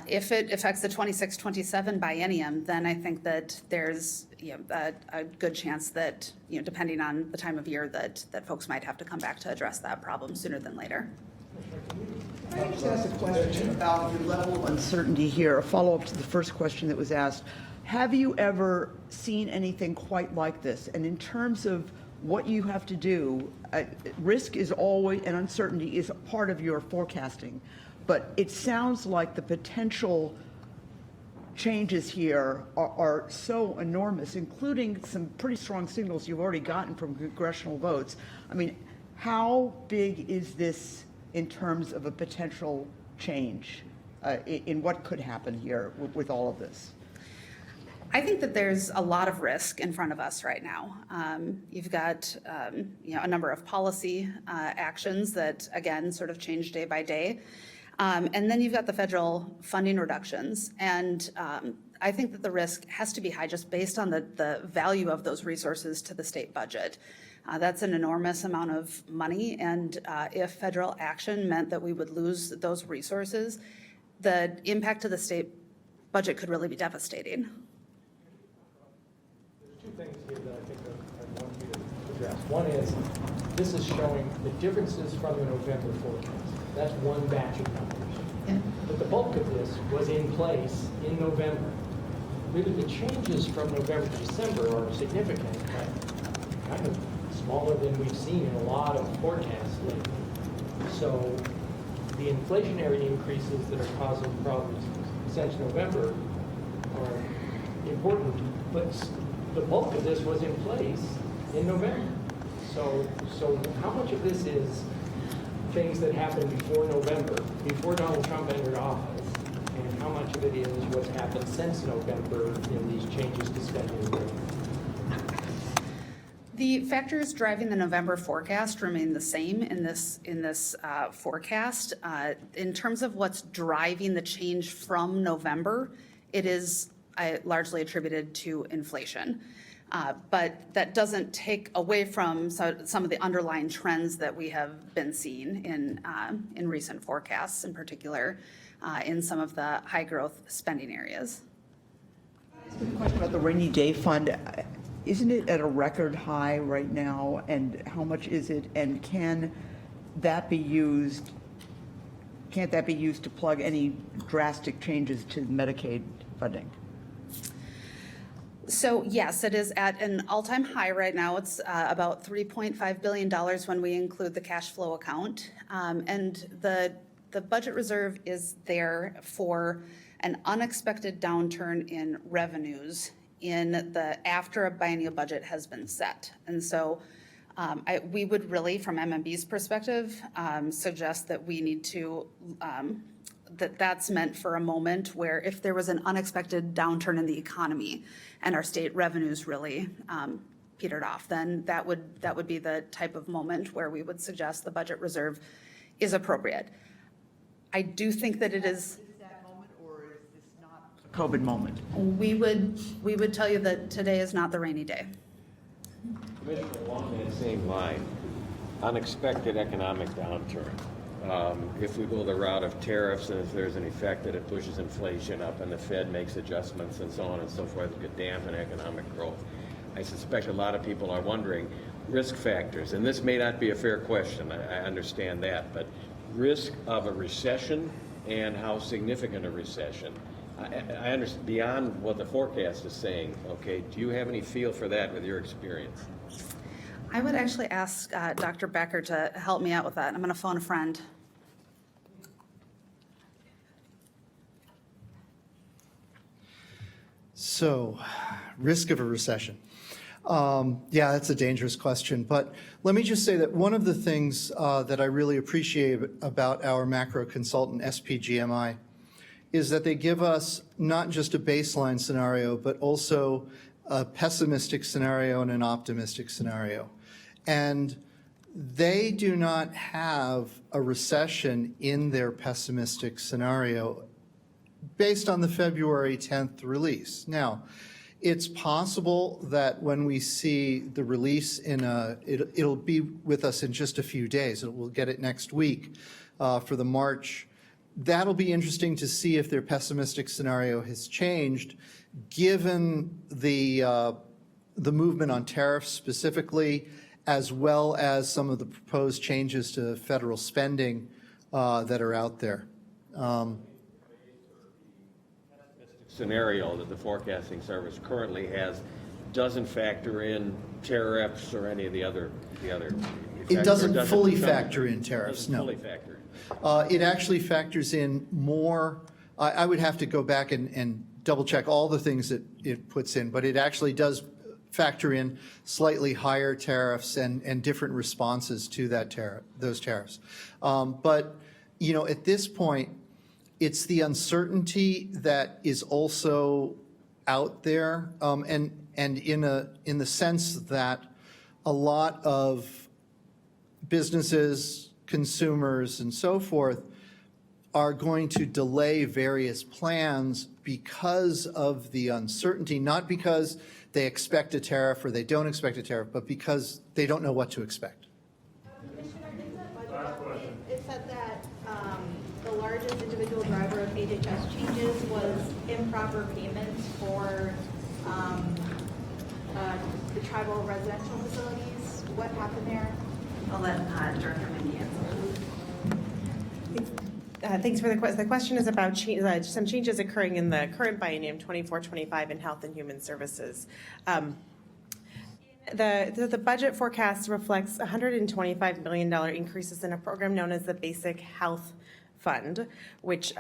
If it affects the 26-27 biennium, then I think that there's a good chance that, depending on the time of year, that folks might have to come back to address that problem sooner than later. Can I just ask a question about your level of uncertainty here, a follow-up to the first question that was asked? Have you ever seen anything quite like this? And in terms of what you have to do, risk is always, and uncertainty is part of your forecasting. But it sounds like the potential changes here are so enormous, including some pretty strong signals you've already gotten from congressional votes. I mean, how big is this in terms of a potential change in what could happen here with all of this? I think that there's a lot of risk in front of us right now. You've got a number of policy actions that, again, sort of change day by day. And then you've got the federal funding reductions. And I think that the risk has to be high just based on the value of those resources to the state budget. That's an enormous amount of money. And if federal action meant that we would lose those resources, the impact to the state budget could really be devastating. There's two things here that I think I want you to address. One is, this is showing the differences from the November forecast. That's one batch of numbers. Yeah. But the bulk of this was in place in November. Really, the changes from November to December are significant, but kind of smaller than we've seen in a lot of forecasts lately. So the inflationary increases that are causing problems since November are important, but the bulk of this was in place in November. So how much of this is things that happened before November, before Donald Trump entered office, and how much of it is what's happened since November in these changes to spending and revenue? The factors driving the November forecast remain the same in this forecast. In terms of what's driving the change from November, it is largely attributed to inflation. But that doesn't take away from some of the underlying trends that we have been seeing in recent forecasts, in particular in some of the high growth spending areas. A question about the rainy day fund. Isn't it at a record high right now? And how much is it? And can that be used? Can't that be used to plug any drastic changes to Medicaid funding? So yes, it is at an all-time high right now. It's about $3.5 billion when we include the cash flow account. And the budget reserve is there for an unexpected downturn in revenues after a biennial budget has been set. And so we would really, from MMB's perspective, suggest that we need to that's meant for a moment where if there was an unexpected downturn in the economy and our state revenues really petered off, then that would be the type of moment where we would suggest the budget reserve is appropriate. I do think that it is. Is that moment, or is this not a COVID moment? We would tell you that today is not the rainy day. Commissioner, along that same line, unexpected economic downturn. If we go the route of tariffs, and if there's an effect that it pushes inflation up and the Fed makes adjustments and so on and so forth, it could dampen economic growth. I suspect a lot of people are wondering risk factors, and this may not be a fair question, I understand that, but risk of a recession and how significant a recession. I understand beyond what the forecast is saying, okay, do you have any feel for that with your experience? I would actually ask Dr. Becker to help me out with that. I'm going to phone a friend. So, risk of a recession. Yeah, that's a dangerous question. But let me just say that one of the things that I really appreciate about our macro consultant, SPGMI, is that they give us not just a baseline scenario, but also a pessimistic scenario and an optimistic scenario. And they do not have a recession in their pessimistic scenario based on the February 10th release. Now, it's possible that when we see the release it'll be with us in just a few days. We'll get it next week for the March. That'll be interesting to see if their pessimistic scenario has changed, given the movement on tariffs specifically, as well as some of the proposed changes to federal spending that are out there. Scenario that the forecasting service currently has doesn't factor in tariffs or any of the other It doesn't fully factor in tariffs, no. Fully factor in. It actually factors in more. I would have to go back and double check all the things that it puts in, but it actually does factor in slightly higher tariffs and different responses to that those tariffs. But, you know, at this point, it's the uncertainty that is also out there, and in the sense that a lot of businesses, consumers, and so forth are going to delay various plans because of the uncertainty, not because they expect a tariff or they don't expect a tariff, but because they don't know what to expect. Commissioner, in the budget update, it said that the largest individual driver of HHS changes was improper payments for the tribal residential facilities. What happened there? I'll let Director Minge answer. Thanks for the question. The question is about some changes occurring in the current biennium 24-25 in Health and Human Services. The budget forecast reflects $125 million increases in a program known as the Basic Health Fund, which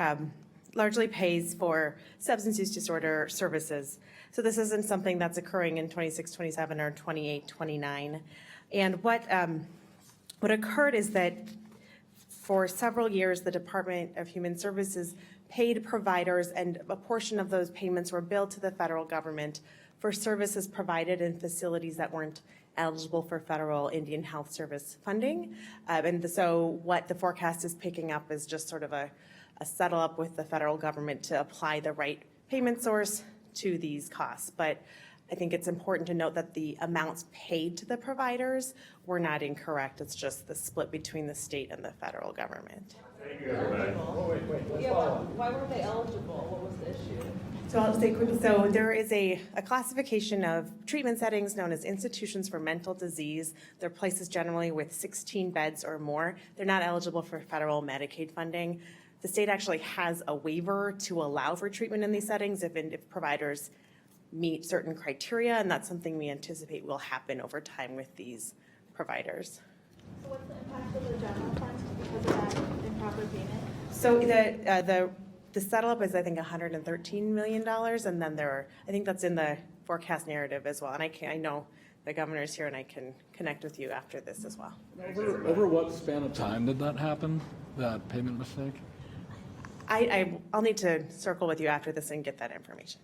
largely pays for substance use disorder services. So this isn't something that's occurring in 26-27 or 28-29. And what occurred is that for several years, the Department of Human Services paid providers, and a portion of those payments were billed to the federal government for services provided in facilities that weren't eligible for federal Indian Health Service funding. And so what the forecast is picking up is just sort of a settle up with the federal government to apply the right payment source to these costs. But I think it's important to note that the amounts paid to the providers were not incorrect. It's just the split between the state and the federal government. Thank you, everybody. Oh, wait, let's follow up. Why weren't they eligible? What was the issue? So I'll say quickly, so there is a classification of treatment settings known as institutions for mental disease. They're places generally with 16 beds or more. They're not eligible for federal Medicaid funding. The state actually has a waiver to allow for treatment in these settings if providers meet certain criteria, and that's something we anticipate will happen over time with these providers. So what's the impact of the general fund because of that improper payment? So the settle up is, I think, $113 million, and then I think that's in the forecast narrative as well. And I know the governor's here, and I can connect with you after this as well. Over what span of time did that happen, that payment mistake? I'll need to circle with you after this and get that information.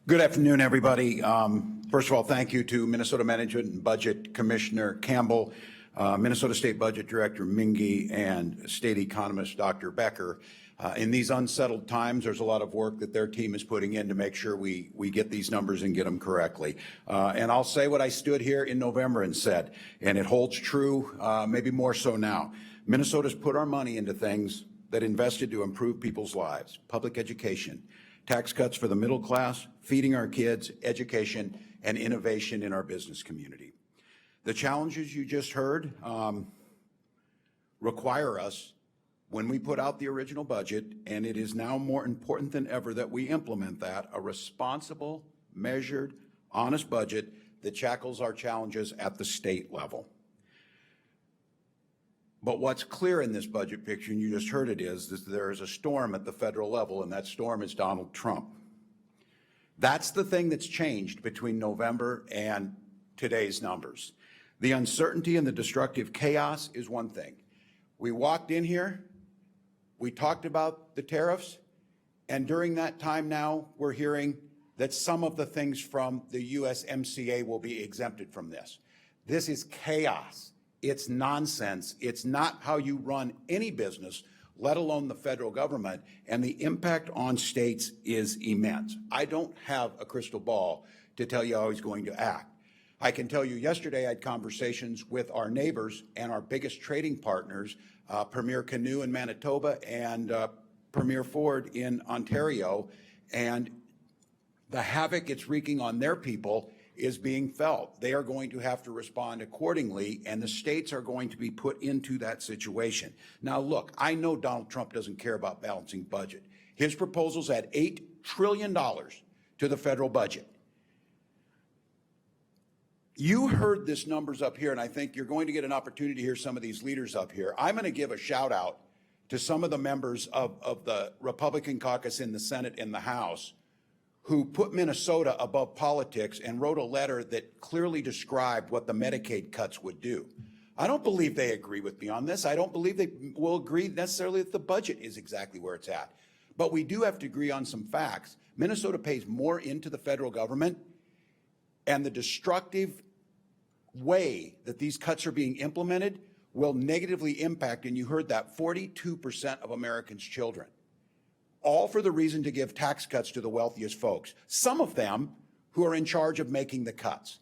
Good afternoon, everybody. First of all, thank you to Minnesota Management and Budget Commissioner Campbell, Minnesota State Budget Director Minge, and State Economist Dr. Becker. In these unsettled times, there's a lot of work that their team is putting in to make sure we get these numbers and get them correctly. And I'll say what I stood here in November and said, and it holds true, maybe more so now. Minnesota's put our money into things that invested to improve people's lives, public education, tax cuts for the middle class, feeding our kids, education, and innovation in our business community. The challenges you just heard require us, when we put out the original budget, and it is now more important than ever that we implement that, a responsible, measured, honest budget that tackles our challenges at the state level. But what's clear in this budget picture, and you just heard it, is that there is a storm at the federal level, and that storm is Donald Trump. That's the thing that's changed between November and today's numbers. The uncertainty and the destructive chaos is one thing. We walked in here, we talked about the tariffs, and during that time now, we're hearing that some of the things from the USMCA will be exempted from this. This is chaos. It's nonsense. It's not how you run any business, let alone the federal government, and the impact on states is immense. I don't have a crystal ball to tell you how he's going to act. I can tell you yesterday I had conversations with our neighbors and our biggest trading partners, Premier Canoe in Manitoba and Premier Ford in Ontario, and the havoc it's wreaking on their people is being felt. They are going to have to respond accordingly, and the states are going to be put into that situation. Now, look, I know Donald Trump doesn't care about balancing budget. His proposals add $8 trillion to the federal budget. You heard this numbers up here, and I think you're going to get an opportunity to hear some of these leaders up here. I'm going to give a shout out to some of the members of the Republican caucus in the Senate and the House who put Minnesota above politics and wrote a letter that clearly described what the Medicaid cuts would do. I don't believe they agree with me on this. I don't believe they will agree necessarily that the budget is exactly where it's at. But we do have to agree on some facts. Minnesota pays more into the federal government, and the destructive way that these cuts are being implemented will negatively impact, and you heard that, 42% of Americans' children. All for the reason to give tax cuts to the wealthiest folks, some of them who are in charge of making the cuts.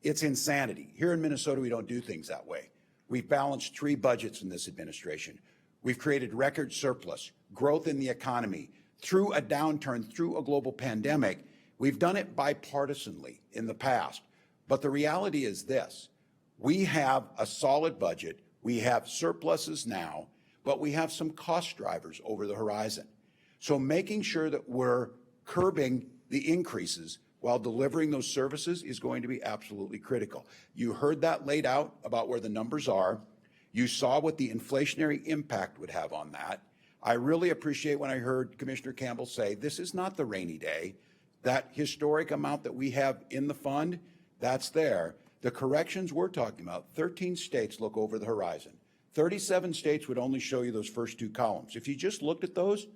It's insanity. Here in Minnesota, we don't do things that way. We've balanced 3 budgets in this administration. We've created record surplus, growth in the economy, through a downturn, through a global pandemic. We've done it bipartisanly in the past. But the reality is this: we have a solid budget, we have surpluses now, but we have some cost drivers over the horizon. So making sure that we're curbing the increases while delivering those services is going to be absolutely critical. You heard that laid out about where the numbers are. You saw what the inflationary impact would have on that. I really appreciate when I heard Commissioner Campbell say, this is not the rainy day. That historic amount that we have in the fund, that's there. The corrections we're talking about, 13 states look over the horizon. 37 states would only show you those first 2 columns. If you just looked at those,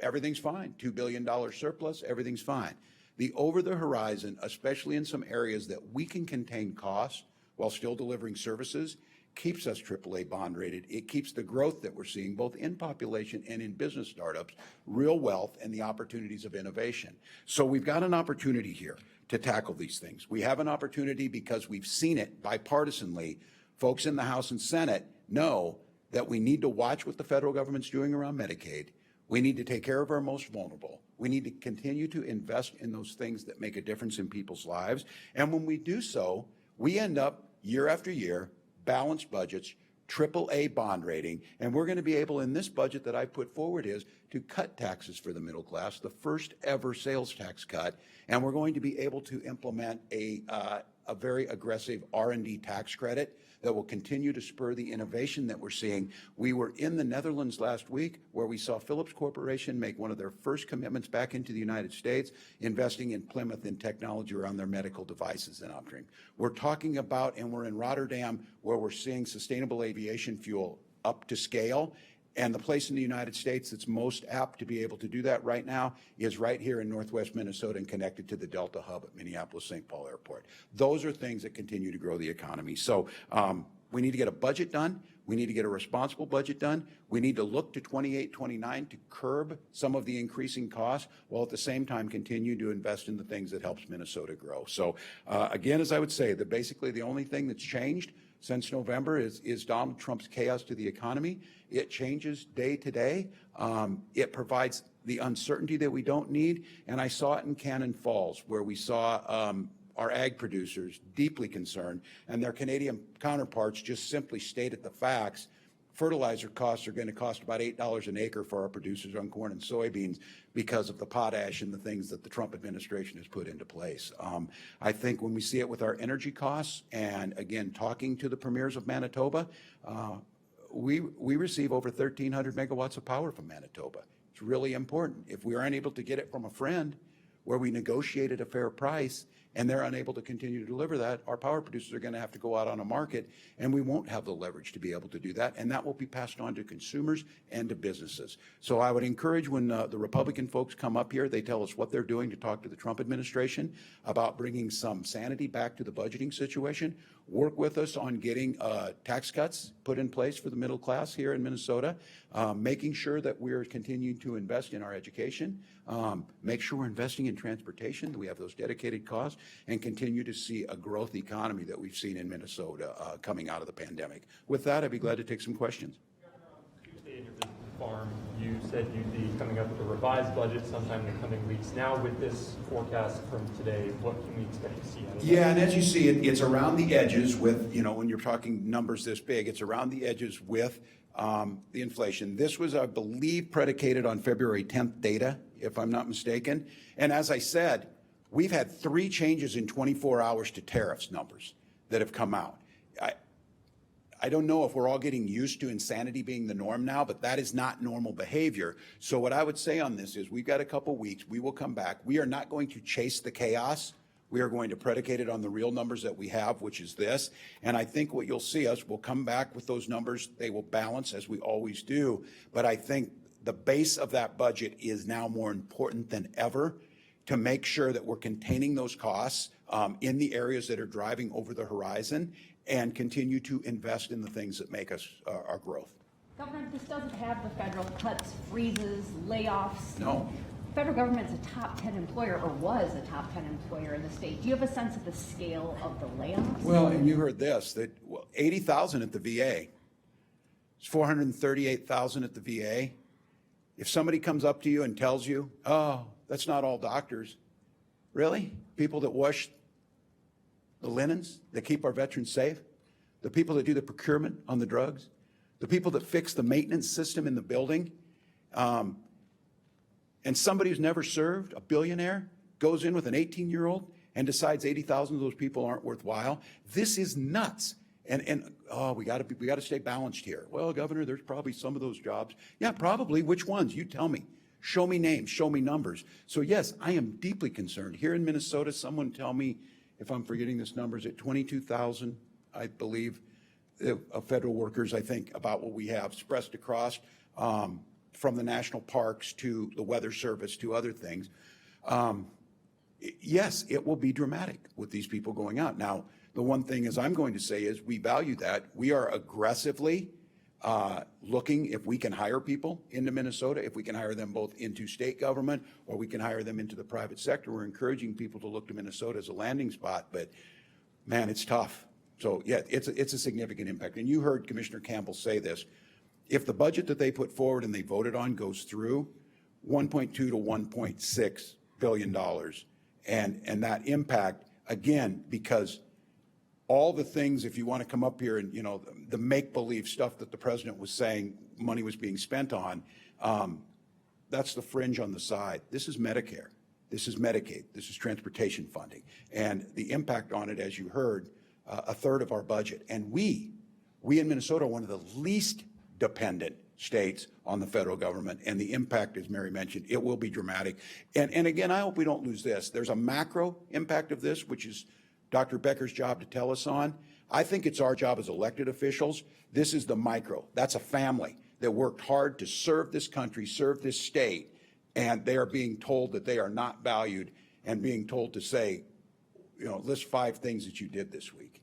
everything's fine. $2 billion surplus, everything's fine. The over the horizon, especially in some areas that we can contain costs while still delivering services, keeps us AAA bond rated. It keeps the growth that we're seeing both in population and in business startups, real wealth, and the opportunities of innovation. So we've got an opportunity here to tackle these things. We have an opportunity because we've seen it bipartisanly. Folks in the House and Senate know that we need to watch what the federal government's doing around Medicaid. We need to take care of our most vulnerable. We need to continue to invest in those things that make a difference in people's lives. And when we do so, we end up year after year, balanced budgets, AAA bond rating, and we're going to be able, in this budget that I put forward, is to cut taxes for the middle class, the first ever sales tax cut, and we're going to be able to implement a very aggressive R&D tax credit that will continue to spur the innovation that we're seeing. We were in the Netherlands last week where we saw Philips Corporation make one of their first commitments back into the United States, investing in Plymouth in technology around their medical devices and upstream. We're talking about, and we're in Rotterdam, where we're seeing sustainable aviation fuel up to scale. And the place in the United States that's most apt to be able to do that right now is right here in Northwest Minnesota and connected to the Delta hub at Minneapolis-St. Paul Airport. Those are things that continue to grow the economy. So we need to get a budget done. We need to get a responsible budget done. We need to look to 28, 29 to curb some of the increasing costs while at the same time continue to invest in the things that helps Minnesota grow. So again, as I would say, that basically the only thing that's changed since November is Donald Trump's chaos to the economy. It changes day to day. It provides the uncertainty that we don't need. And I saw it in Cannon Falls, where we saw our ag producers deeply concerned, and their Canadian counterparts just simply stated the facts. Fertilizer costs are going to cost about $8 an acre for our producers on corn and soybeans because of the potash and the things that the Trump administration has put into place. I think when we see it with our energy costs, and again, talking to the premiers of Manitoba, we receive over 1,300 megawatts of power from Manitoba. It's really important. If we are unable to get it from a friend where we negotiated a fair price and they're unable to continue to deliver that, our power producers are going to have to go out on a market, and we won't have the leverage to be able to do that, and that will be passed on to consumers and to businesses. So I would encourage when the Republican folks come up here, they tell us what they're doing to talk to the Trump administration about bringing some sanity back to the budgeting situation. Work with us on getting tax cuts put in place for the middle class here in Minnesota, making sure that we're continuing to invest in our education, make sure we're investing in transportation, that we have those dedicated costs, and continue to see a growth economy that we've seen in Minnesota coming out of the pandemic. With that, I'd be glad to take some questions. Tuesday in your business farm, you said you'd be coming up with a revised budget sometime in the coming weeks. Now with this forecast from today, what can we expect to see out of it? Yeah, and as you see, it's around the edges with, when you're talking numbers this big, it's around the edges with the inflation. This was, I believe, predicated on February 10th data, if I'm not mistaken. And as I said, We've had 3 changes in 24 hours to tariffs numbers that have come out. I don't know if we're all getting used to insanity being the norm now, but that is not normal behavior. So what I would say on this is we've got a couple weeks. We will come back. We are not going to chase the chaos. We are going to predicate it on the real numbers that we have, which is this. And I think what you'll see us, we'll come back with those numbers. They will balance as we always do. But I think the base of that budget is now more important than ever to make sure that we're containing those costs in the areas that are driving over the horizon and continue to invest in the things that make us our growth. Governor, this doesn't have the federal cuts, freezes, layoffs. No. The federal government's a top 10 employer, or was a top 10 employer in the state. Do you have a sense of the scale of the layoffs? Well, and you heard this, that 80,000 at the VA. It's 438,000 at the VA. If somebody comes up to you and tells you, oh, that's not all doctors. Really? People that wash the linens, that keep our veterans safe? The people that do the procurement on the drugs? The people that fix the maintenance system in the building? And somebody who's never served, a billionaire, goes in with an 18-year-old and decides 80,000 of those people aren't worthwhile. This is nuts. And we got to stay balanced here. Well, Governor, there's probably some of those jobs. Yeah, probably. Which ones? You tell me. Show me names. Show me numbers. So yes, I am deeply concerned. Here in Minnesota, someone tell me if I'm forgetting this number. Is it 22,000, I believe, of federal workers, I think, about what we have spread across. From the national parks to the weather service to other things. Yes, it will be dramatic with these people going out. Now, the one thing is I'm going to say is we value that. We are aggressively looking if we can hire people into Minnesota, if we can hire them both into state government or we can hire them into the private sector. We're encouraging people to look to Minnesota as a landing spot, but man, it's tough. So yeah, it's a significant impact. And you heard Commissioner Campbell say this. If the budget that they put forward and they voted on goes through, $1.2 to $1.6 billion. And that impact, again, because all the things, if you want to come up here and, the make-believe stuff that the president was saying money was being spent on, that's the fringe on the side. This is Medicare. This is Medicaid. This is transportation funding. And the impact on it, as you heard, a third of our budget. And we in Minnesota are one of the least dependent states on the federal government, and the impact, as Mary mentioned, it will be dramatic. And again, I hope we don't lose this. There's a macro impact of this, which is Dr. Becker's job to tell us on. I think it's our job as elected officials. This is the micro. That's a family that worked hard to serve this country, serve this state, and they are being told that they are not valued and being told to say, list 5 things that you did this week.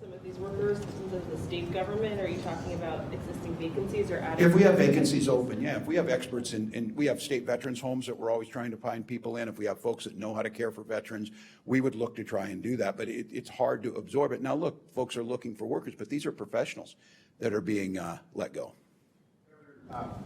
Some of these workers into the state government? Are you talking about existing vacancies or adding? If we have vacancies open, yeah. If we have experts and we have state veterans homes that we're always trying to find people in. If we have folks that know how to care for veterans, we would look to try and do that. But it's hard to absorb it. Now, look, folks are looking for workers, but these are professionals that are being let go.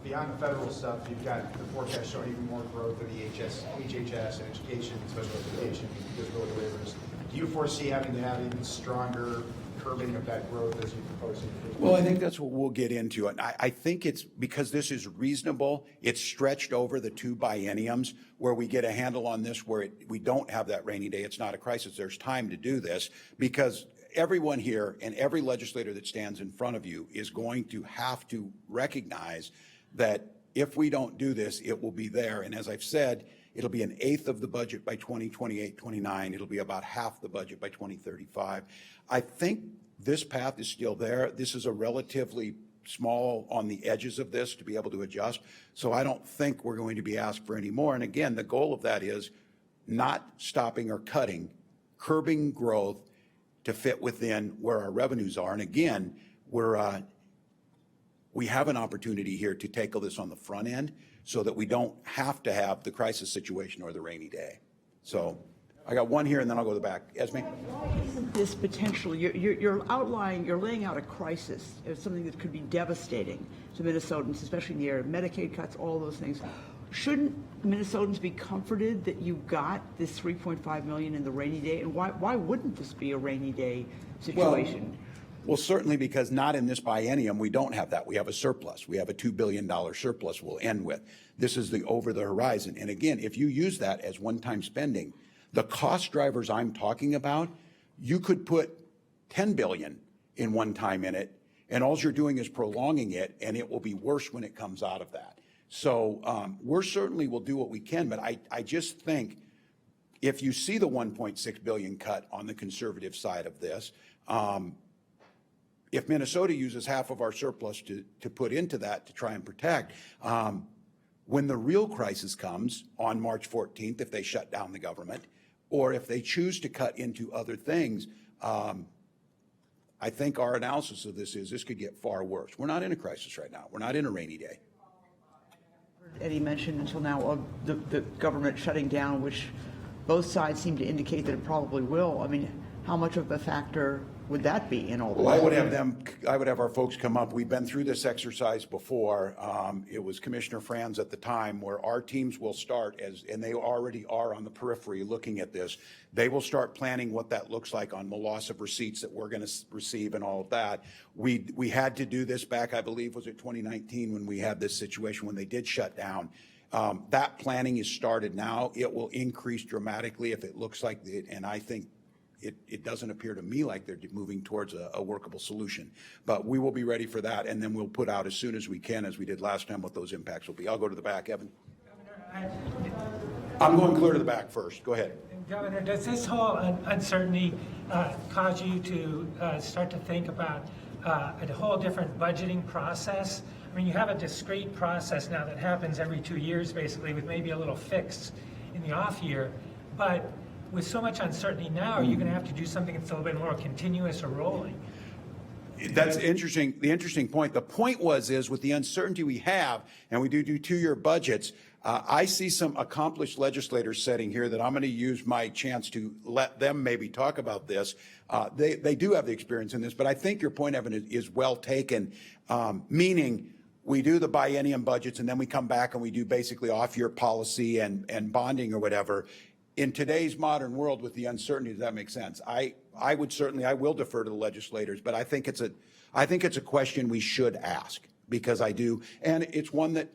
Beyond the federal stuff, you've got the forecast showing even more growth in the HHS and education, special education, disability waivers. Do you foresee having to have even stronger curbing of that growth as you propose it? Well, I think that's what we'll get into. And I think it's because this is reasonable. It's stretched over the 2 bienniums where we get a handle on this, where we don't have that rainy day. It's not a crisis. There's time to do this because everyone here and every legislator that stands in front of you is going to have to recognize that if we don't do this, it will be there. And as I've said, it'll be 1/8 of the budget by 2028, 29. It'll be about half the budget by 2035. I think this path is still there. This is a relatively small on the edges of this to be able to adjust. So I don't think we're going to be asked for any more. And again, the goal of that is not stopping or cutting, curbing growth to fit within where our revenues are. And again, we have an opportunity here to tackle this on the front end so that we don't have to have the crisis situation or the rainy day. So I got one here and then I'll go to the back. Esme? Why isn't this potential? You're laying out a crisis. It's something that could be devastating to Minnesotans, especially in the area of Medicaid cuts, all those things. Shouldn't Minnesotans be comforted that you got this $3.5 million in the rainy day? And why wouldn't this be a rainy day situation? Well, certainly, because not in this biennium, we don't have that. We have a surplus. We have a $2 billion surplus we'll end with. This is the over the horizon. And again, if you use that as one-time spending, the cost drivers I'm talking about, you could put 10 billion in one time in it, and all you're doing is prolonging it, and it will be worse when it comes out of that. So we're certainly will do what we can, but I just think if you see the 1.6 billion cut on the conservative side of this, if Minnesota uses half of our surplus to put into that to try and protect, when the real crisis comes on March 14th, if they shut down the government, or if they choose to cut into other things, I think our analysis of this is this could get far worse. We're not in a crisis right now. We're not in a rainy day. Eddie mentioned until now of the government shutting down, which both sides seem to indicate that it probably will. I mean, how much of a factor would that be in all this? Well, I would have our folks come up. We've been through this exercise before. It was Commissioner Franz at the time where our teams will start and they already are on the periphery looking at this. They will start planning what that looks like on the loss of receipts that we're going to receive and all of that. We had to do this back, I believe, was it 2019 when we had this situation when they did shut down. That planning is started now. It will increase dramatically if it looks like it, and I think it doesn't appear to me like they're moving towards a workable solution. But we will be ready for that, and then we'll put out as soon as we can, as we did last time, what those impacts will be. I'll go to the back, Evan. I'm going clear to the back first. Go ahead. Governor, does this whole uncertainty cause you to start to think about a whole different budgeting process? I mean, you have a discrete process now that happens every 2 years, basically, with maybe a little fix in the off year. But with so much uncertainty now, are you going to have to do something that's a little bit more continuous or rolling? That's interesting. The interesting point. The point is with the uncertainty we have, and we do 2-year budgets, I see some accomplished legislators sitting here that I'm going to use my chance to let them maybe talk about this. They do have the experience in this, but I think your point, Evan, is well taken, meaning we do the biennium budgets and then we come back and we do basically off-year policy and bonding or whatever. In today's modern world with the uncertainty, does that make sense? I will defer to the legislators, but I think it's a question we should ask because I do, and it's one that,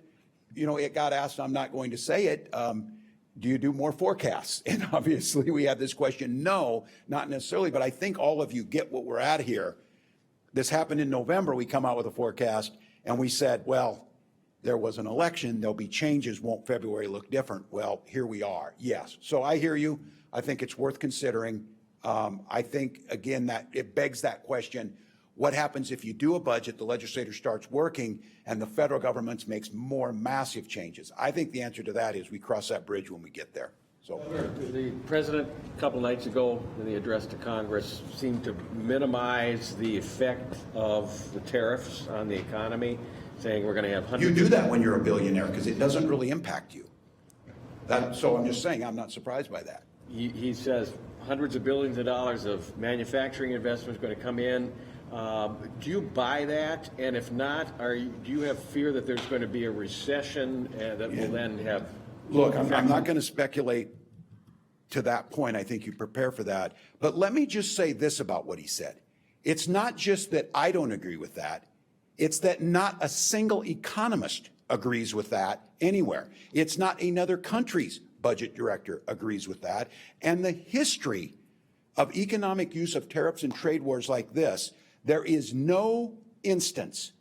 it got asked. I'm not going to say it. Do you do more forecasts? And obviously we have this question. No, not necessarily, but I think all of you get what we're at here. This happened in November. We come out with a forecast and we said, well, there was an election, there'll be changes, won't February look different? Well, here we are, yes. So I hear you. I think it's worth considering. I think, again, that it begs that question, what happens if you do a budget, the legislature starts working, and the federal government makes more massive changes? I think the answer to that is we cross that bridge when we get there. So the president, a couple nights ago in the address to Congress, seemed to minimize the effect of the tariffs on the economy, saying we're going to have hundreds. You do that when you're a billionaire because it doesn't really impact you. So I'm just saying I'm not surprised by that. He says hundreds of billions of dollars of manufacturing investment is going to come in. Do you buy that? And if not, do you have fear that there's going to be a recession that will then have? Look, I'm not going to speculate to that point. I think you prepare for that. But let me just say this about what he said. It's not just that I don't agree with that. It's that not a single economist agrees with that anywhere. It's not another country's budget director agrees with that. And the history of economic use of tariffs and trade wars like this, there is no instance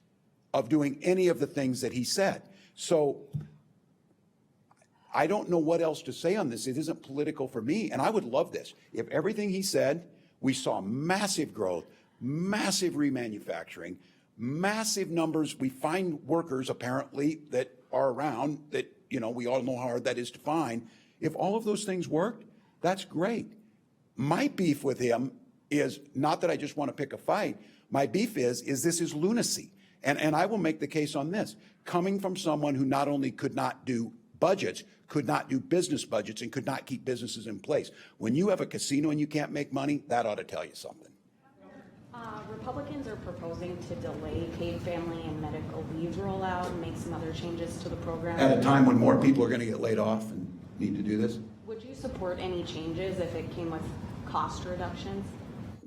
of doing any of the things that he said. So I don't know what else to say on this. It isn't political for me, and I would love this. If everything he said, we saw massive growth, massive remanufacturing, massive numbers. We find workers apparently that are around that, we all know how hard that is to find. If all of those things worked, that's great. My beef with him is not that I just want to pick a fight. My beef is this is lunacy. And I will make the case on this. Coming from someone who not only could not do budgets, could not do business budgets, and could not keep businesses in place. When you have a casino and you can't make money, that ought to tell you something. Republicans are proposing to delay paid family and medical leave rollout and make some other changes to the program. At a time when more people are going to get laid off and need to do this? Would you support any changes if it came with cost reductions?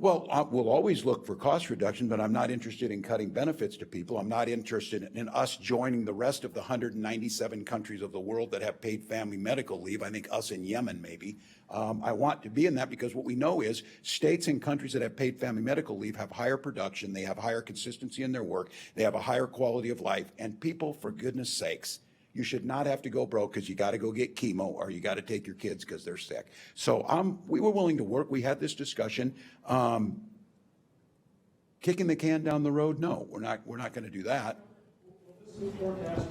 Well, we'll always look for cost reduction, but I'm not interested in cutting benefits to people. I'm not interested in us joining the rest of the 197 countries of the world that have paid family medical leave. I think us in Yemen, maybe. I want to be in that because what we know is states and countries that have paid family medical leave have higher production, they have higher consistency in their work, they have a higher quality of life. And people, for goodness sakes, you should not have to go broke because you got to go get chemo or you got to take your kids because they're sick. So we were willing to work. We had this discussion. Kicking the can down the road? No, we're not going to do that. Will this new forecast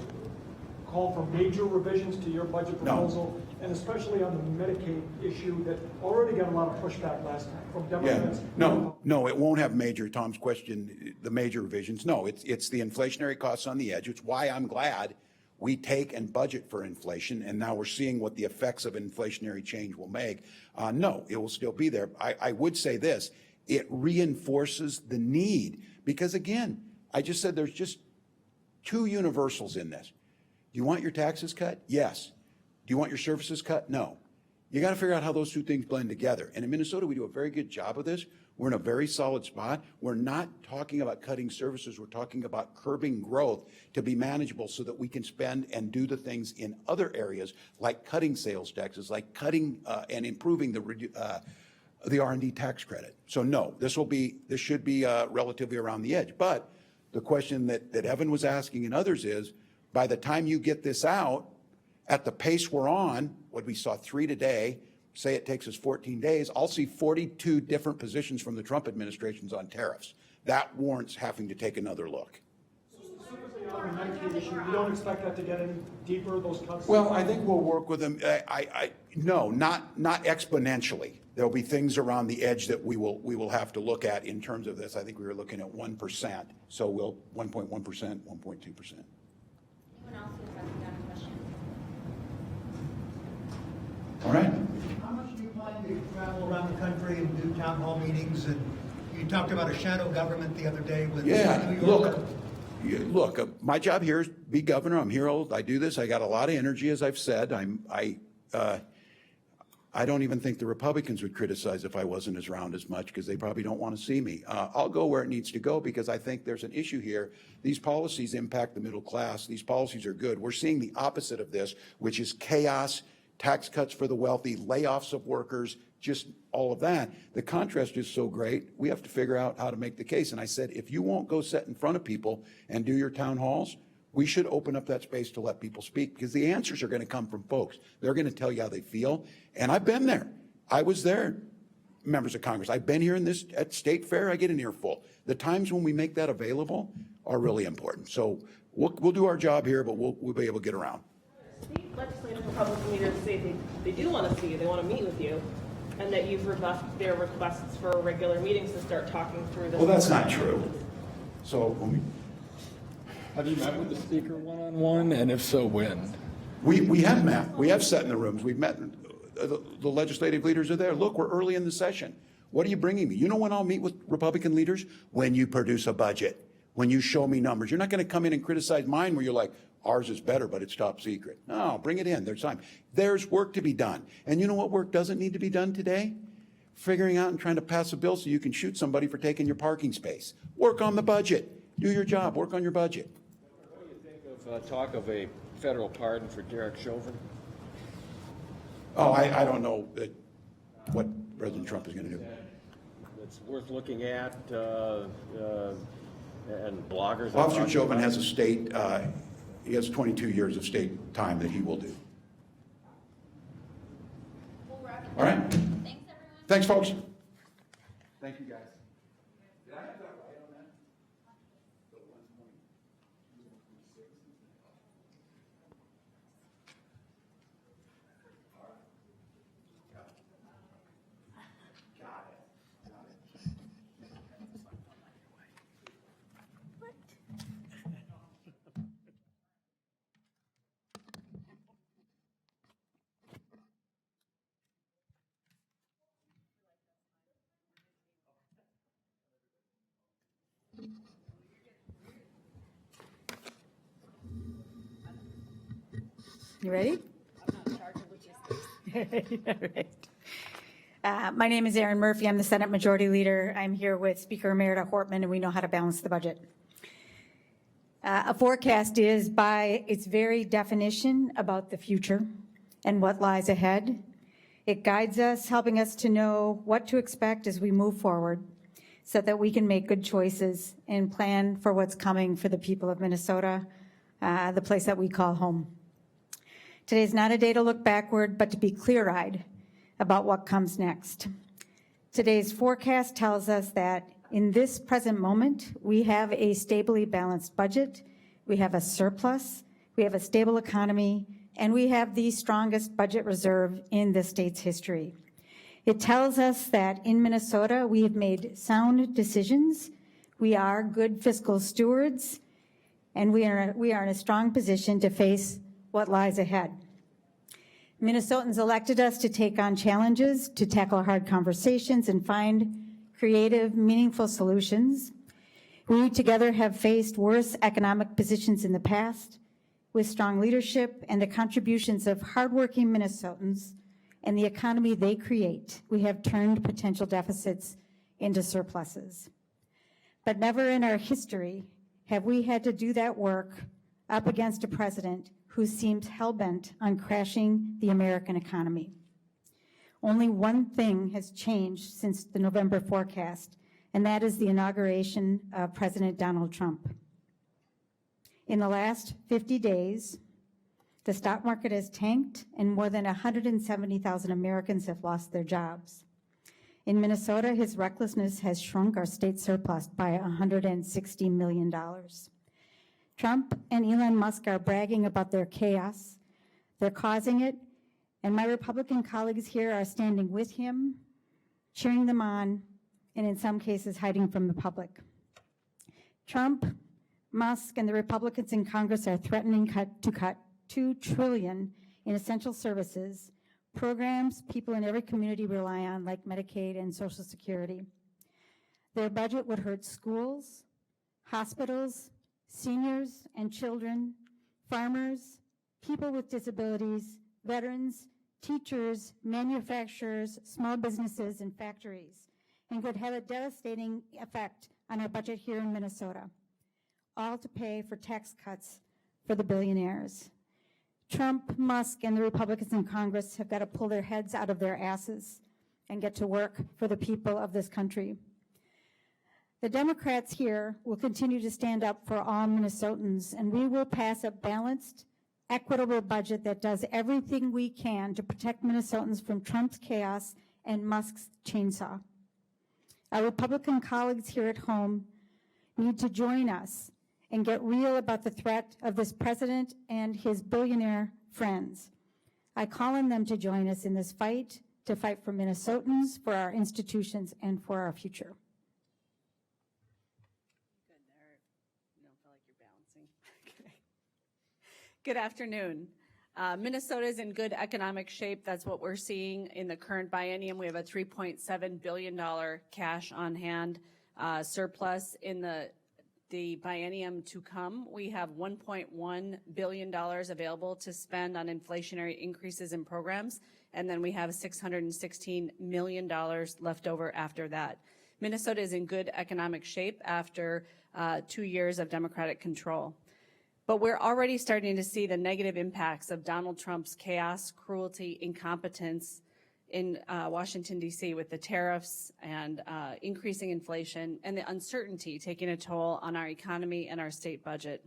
call for major revisions to your budget proposal, and especially on the Medicaid issue that already got a lot of pushback last time from Democrats? No, it won't have major, Tom's question, the major revisions. No, it's the inflationary costs on the edge. It's why I'm glad we take and budget for inflation, and now we're seeing what the effects of inflationary change will make. No, it will still be there. I would say this, it reinforces the need, because again, I just said there's just two universals in this. Do you want your taxes cut? Yes. Do you want your services cut? No. You got to figure out how those two things blend together. And in Minnesota, we do a very good job of this. We're in a very solid spot. We're not talking about cutting services. We're talking about curbing growth to be manageable so that we can spend and do the things in other areas, like cutting sales taxes, like cutting and improving the R&D tax credit. So no, this should be relatively around the edge. But the question that Evan was asking and others is, by the time you get this out, at the pace we're on, what we saw 3 today, say it takes us 14 days, I'll see 42 different positions from the Trump administrations on tariffs. That warrants having to take another look. So specifically on the Medicaid issue, you don't expect that to get any deeper, those cuts? Well, I think we'll work with them. No, not exponentially. There'll be things around the edge that we will have to look at in terms of this. I think we were looking at 1%. So we'll 1.1%, 1.2%. Anyone else who hasn't got a question? All right. How much do you plan to travel around the country and do town hall meetings? And you talked about a shadow government the other day with New York. Look, my job here is be governor. I'm here old. I do this. I got a lot of energy, as I've said. I don't even think the Republicans would criticize if I wasn't as around as much because they probably don't want to see me. I'll go where it needs to go because I think there's an issue here. These policies impact the middle class. These policies are good. We're seeing the opposite of this, which is chaos, tax cuts for the wealthy, layoffs of workers, just all of that. The contrast is so great, we have to figure out how to make the case. And I said, if you won't go sit in front of people and do your town halls, we should open up that space to let people speak because the answers are going to come from folks. They're going to tell you how they feel. And I've been there. I was there, members of Congress. I've been here at State Fair. I get an earful. The times when we make that available are really important. So we'll do our job here, but we'll be able to get around. State legislative Republican leaders say they do want to see you, they want to meet with you, and that you've rebuffed their requests for regular meetings to start talking through this. Well, that's not true. So have you met with the speaker one-on-one, and if so, when? We have met. We have sat in the rooms. We've met. The legislative leaders are there. Look, we're early in the session. What are you bringing me? You know when I'll meet with Republican leaders? When you produce a budget, when you show me numbers. You're not going to come in and criticize mine where you're like, ours is better, but it's top secret. No, bring it in. There's time. There's work to be done. And you know what work doesn't need to be done today? Figuring out and trying to pass a bill so you can shoot somebody for taking your parking space. Work on the budget. Do your job. Work on your budget. What do you think of talk of a federal pardon for Derek Chauvin? Oh, I don't know what President Trump is going to do. It's worth looking at, and bloggers. Officer Chauvin has a state, he has 22 years of state time that he will do. All right. Thanks, everyone. Thanks, folks. Thank you, guys. Did I have that right on that? You ready? All right. My name is Erin Murphy. I'm the Senate Majority Leader. I'm here with Speaker Emerita Hortman, and we know how to balance the budget. A forecast is, by its very definition, about the future and what lies ahead. It guides us, helping us to know what to expect as we move forward so that we can make good choices and plan for what's coming for the people of Minnesota, the place that we call home. Today is not a day to look backward, but to be clear-eyed about what comes next. Today's forecast tells us that in this present moment, we have a stably balanced budget, we have a surplus, we have a stable economy, and we have the strongest budget reserve in the state's history. It tells us that in Minnesota, we have made sound decisions, we are good fiscal stewards, and we are in a strong position to face what lies ahead. Minnesotans elected us to take on challenges, to tackle hard conversations, and find creative, meaningful solutions. We together have faced worse economic positions in the past. With strong leadership and the contributions of hardworking Minnesotans and the economy they create, we have turned potential deficits into surpluses. But never in our history have we had to do that work up against a president who seemed hell-bent on crashing the American economy. Only one thing has changed since the November forecast, and that is the inauguration of President Donald Trump. In the last 50 days, the stock market has tanked and more than 170,000 Americans have lost their jobs. In Minnesota, his recklessness has shrunk our state surplus by $160 million. Trump and Elon Musk are bragging about their chaos. They're causing it, and my Republican colleagues here are standing with him, cheering them on, and in some cases hiding from the public. Trump, Musk, and the Republicans in Congress are threatening to cut $2 trillion in essential services, programs people in every community rely on, like Medicaid and Social Security. Their budget would hurt schools, hospitals, seniors and children, farmers, people with disabilities, veterans, teachers, manufacturers, small businesses, and factories, and could have a devastating effect on our budget here in Minnesota, all to pay for tax cuts for the billionaires. Trump, Musk, and the Republicans in Congress have got to pull their heads out of their asses and get to work for the people of this country. The Democrats here will continue to stand up for all Minnesotans, and we will pass a balanced, equitable budget that does everything we can to protect Minnesotans from Trump's chaos and Musk's chainsaw. Our Republican colleagues here at home need to join us and get real about the threat of this president and his billionaire friends. I call on them to join us in this fight, to fight for Minnesotans, for our institutions, and for our future. Good afternoon. Minnesota is in good economic shape. That's what we're seeing in the current biennium. We have a $3.7 billion cash on hand surplus. In the biennium to come, we have $1.1 billion available to spend on inflationary increases in programs, and then we have $616 million left over after that. Minnesota is in good economic shape after 2 years of Democratic control. But we're already starting to see the negative impacts of Donald Trump's chaos, cruelty, incompetence in Washington, D.C. with the tariffs and increasing inflation and the uncertainty taking a toll on our economy and our state budget.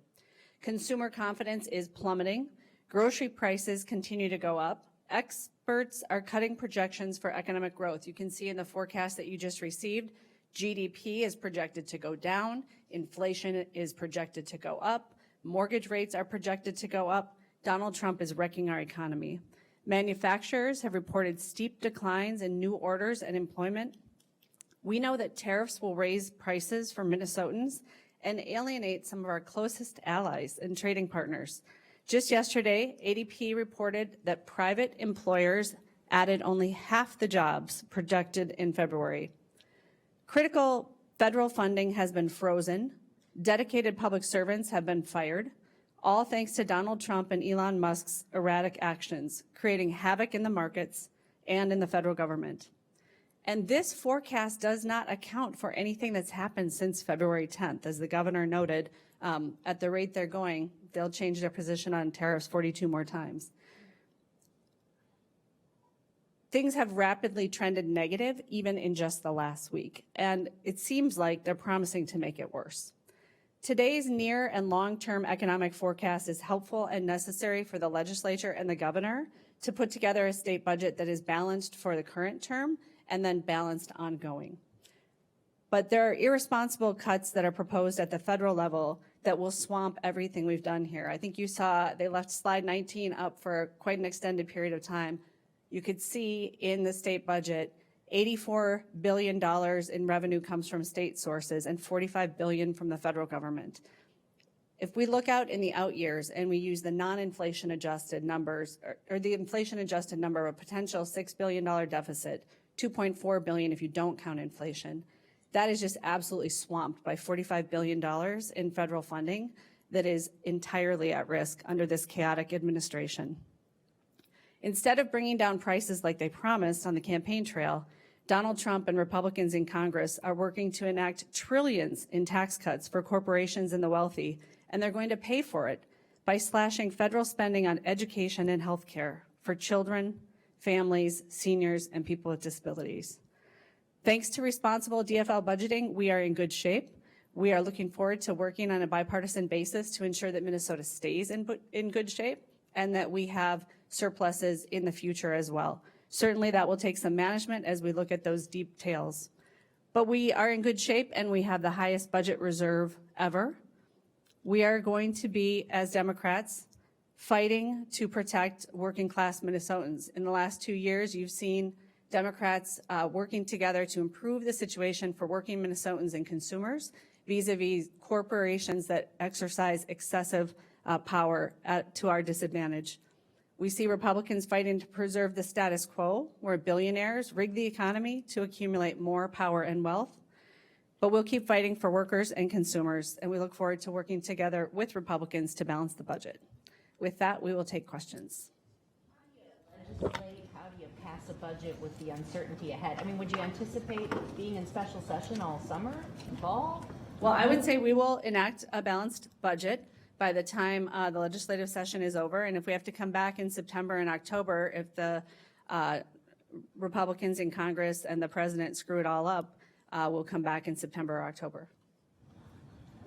Consumer confidence is plummeting. Grocery prices continue to go up. Experts are cutting projections for economic growth. You can see in the forecast that you just received, GDP is projected to go down. Inflation is projected to go up. Mortgage rates are projected to go up. Donald Trump is wrecking our economy. Manufacturers have reported steep declines in new orders and employment. We know that tariffs will raise prices for Minnesotans and alienate some of our closest allies and trading partners. Just yesterday, ADP reported that private employers added only half the jobs projected in February. Critical federal funding has been frozen. Dedicated public servants have been fired, all thanks to Donald Trump and Elon Musk's erratic actions, creating havoc in the markets and in the federal government. And this forecast does not account for anything that's happened since February 10th. As the governor noted, at the rate they're going, they'll change their position on tariffs 42 more times. Things have rapidly trended negative even in just the last week, and it seems like they're promising to make it worse. Today's near and long-term economic forecast is helpful and necessary for the legislature and the governor to put together a state budget that is balanced for the current term and then balanced ongoing. But there are irresponsible cuts that are proposed at the federal level that will swamp everything we've done here. I think you saw they left slide 19 up for quite an extended period of time. You could see in the state budget, $84 billion in revenue comes from state sources and $45 billion from the federal government. If we look out in the out years and we use the non-inflation adjusted numbers, or the inflation adjusted number of a potential $6 billion deficit, $2.4 billion if you don't count inflation, that is just absolutely swamped by $45 billion in federal funding that is entirely at risk under this chaotic administration. Instead of bringing down prices like they promised on the campaign trail, Donald Trump and Republicans in Congress are working to enact trillions in tax cuts for corporations and the wealthy, and they're going to pay for it by slashing federal spending on education and health care for children, families, seniors, and people with disabilities. Thanks to responsible DFL budgeting, we are in good shape. We are looking forward to working on a bipartisan basis to ensure that Minnesota stays in good shape and that we have surpluses in the future as well. Certainly that will take some management as we look at those details. But we are in good shape and we have the highest budget reserve ever. We are going to be, as Democrats, fighting to protect working class Minnesotans. In the last 2 years, you've seen Democrats working together to improve the situation for working Minnesotans and consumers vis-a-vis corporations that exercise excessive power to our disadvantage. We see Republicans fighting to preserve the status quo, where billionaires rig the economy to accumulate more power and wealth. But we'll keep fighting for workers and consumers, and we look forward to working together with Republicans to balance the budget. With that, we will take questions. How do you pass a budget with the uncertainty ahead? I mean, would you anticipate being in special session all summer, fall? Well, I would say we will enact a balanced budget by the time the legislative session is over. And if we have to come back in September and October, if the Republicans in Congress and the president screw it all up, we'll come back in September or October.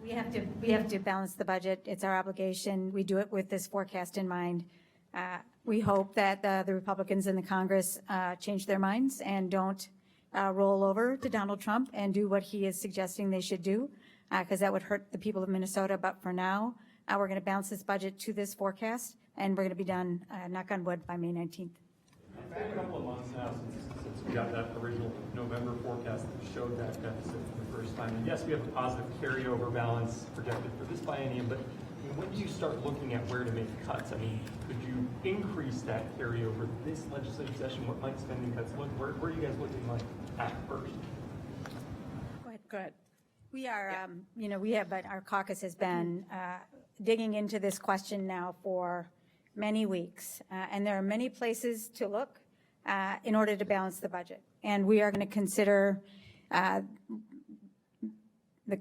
We have to balance the budget. It's our obligation. We do it with this forecast in mind. We hope that the Republicans in the Congress change their minds and don't roll over to Donald Trump and do what he is suggesting they should do, because that would hurt the people of Minnesota. But for now, we're going to balance this budget to this forecast, and we're going to be done, knock on wood, by May 19th. It's been a couple of months now since we got that original November forecast that showed that deficit for the first time. And yes, we have a positive carryover balance projected for this biennium, but when do you start looking at where to make cuts? I mean, could you increase that carryover this legislative session? What might spending cuts look? Where are you guys looking like at first? Go ahead. We are, our caucus has been digging into this question now for many weeks, and there are many places to look in order to balance the budget. And we are going to consider the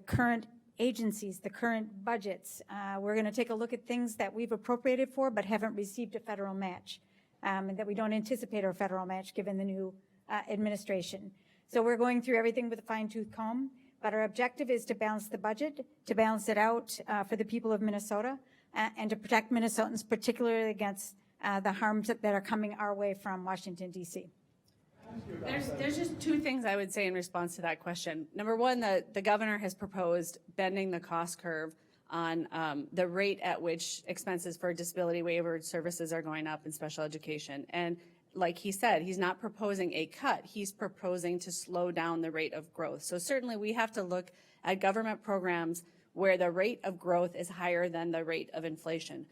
current agencies, the current budgets. We're going to take a look at things that we've appropriated for but haven't received a federal match, and that we don't anticipate our federal match given the new administration. So we're going through everything with a fine-tooth comb, but our objective is to balance the budget, to balance it out for the people of Minnesota, and to protect Minnesotans, particularly against the harms that are coming our way from Washington, D.C. There's just two things I would say in response to that question. Number one, the governor has proposed bending the cost curve on the rate at which expenses for disability waiver services are going up in special education. And like he said, he's not proposing a cut. He's proposing to slow down the rate of growth. So certainly we have to look at government programs where the rate of growth is higher than the rate of inflation.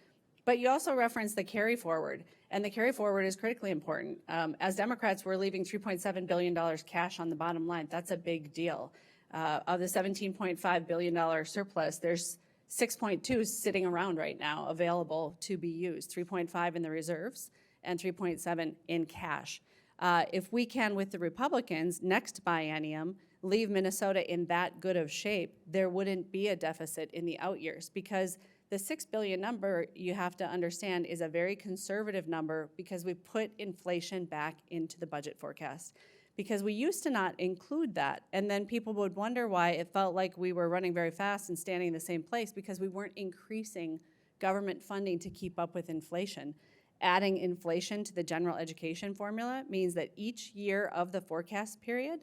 But you also referenced the carry forward, and the carry forward is critically important. As Democrats, we're leaving $3.7 billion cash on the bottom line. That's a big deal. Of the $17.5 billion surplus, there's 6.2 sitting around right now available to be used, 3.5 in the reserves and 3.7 in cash. If we can, with the Republicans, next biennium, leave Minnesota in that good of shape, there wouldn't be a deficit in the out years, because the $6 billion number, you have to understand, is a very conservative number because we put inflation back into the budget forecast. Because we used to not include that, and then people would wonder why it felt like we were running very fast and standing in the same place, because we weren't increasing government funding to keep up with inflation. Adding inflation to the general education formula means that each year of the forecast period,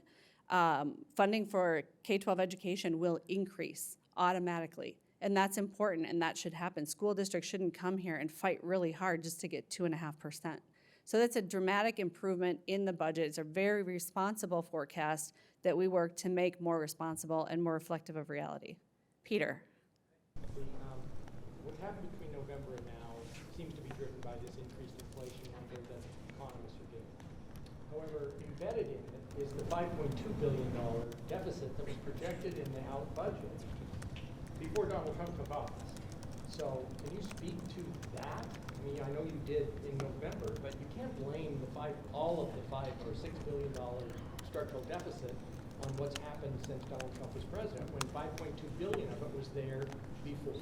funding for K-12 education will increase automatically. And that's important, and that should happen. School districts shouldn't come here and fight really hard just to get 2.5%. So that's a dramatic improvement in the budget. It's a very responsible forecast that we work to make more responsible and more reflective of reality. Peter. What happened between November and now seems to be driven by this increased inflation number that economists are giving. However, embedded in it is the $5.2 billion deficit that was projected in the out budget before Donald Trump took office. So can you speak to that? I mean, I know you did in November, but you can't blame all of the $5 or $6 billion structural deficit on what's happened since Donald Trump was president, when $5.2 billion of it was there before.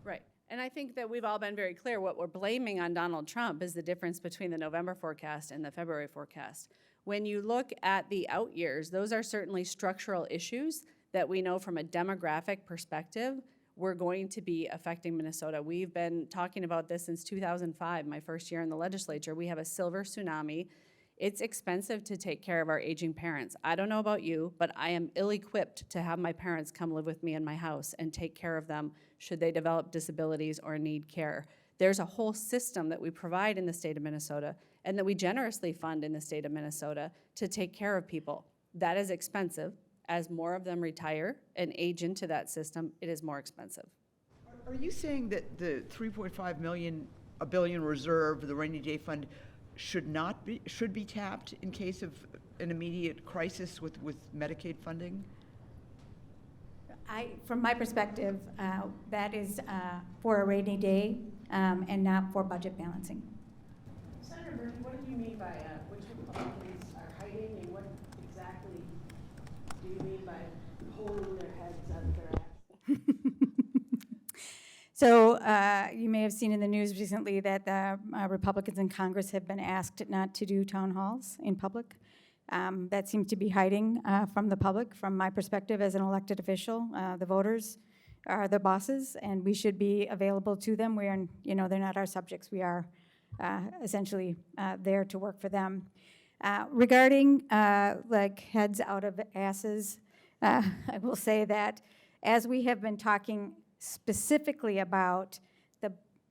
Right. And I think that we've all been very clear what we're blaming on Donald Trump is the difference between the November forecast and the February forecast. When you look at the out years, those are certainly structural issues that we know from a demographic perspective we're going to be affecting Minnesota. We've been talking about this since 2005, my first year in the legislature. We have a silver tsunami. It's expensive to take care of our aging parents. I don't know about you, but I am ill-equipped to have my parents come live with me in my house and take care of them should they develop disabilities or need care. There's a whole system that we provide in the state of Minnesota and that we generously fund in the state of Minnesota to take care of people. That is expensive. As more of them retire and age into that system, it is more expensive. Are you saying that the $3.5 billion reserve, the rainy day fund, should be tapped in case of an immediate crisis with Medicaid funding? From my perspective, that is for a rainy day and not for budget balancing. Senator Murphy, what do you mean by which Republicans are hiding, and what exactly do you mean by holding their heads out of their ass? So you may have seen in the news recently that the Republicans in Congress have been asked not to do town halls in public. That seems to be hiding from the public. From my perspective as an elected official, the voters are the bosses, and we should be available to them. We are, they're not our subjects. We are essentially there to work for them. Regarding like heads out of asses, I will say that as we have been talking specifically about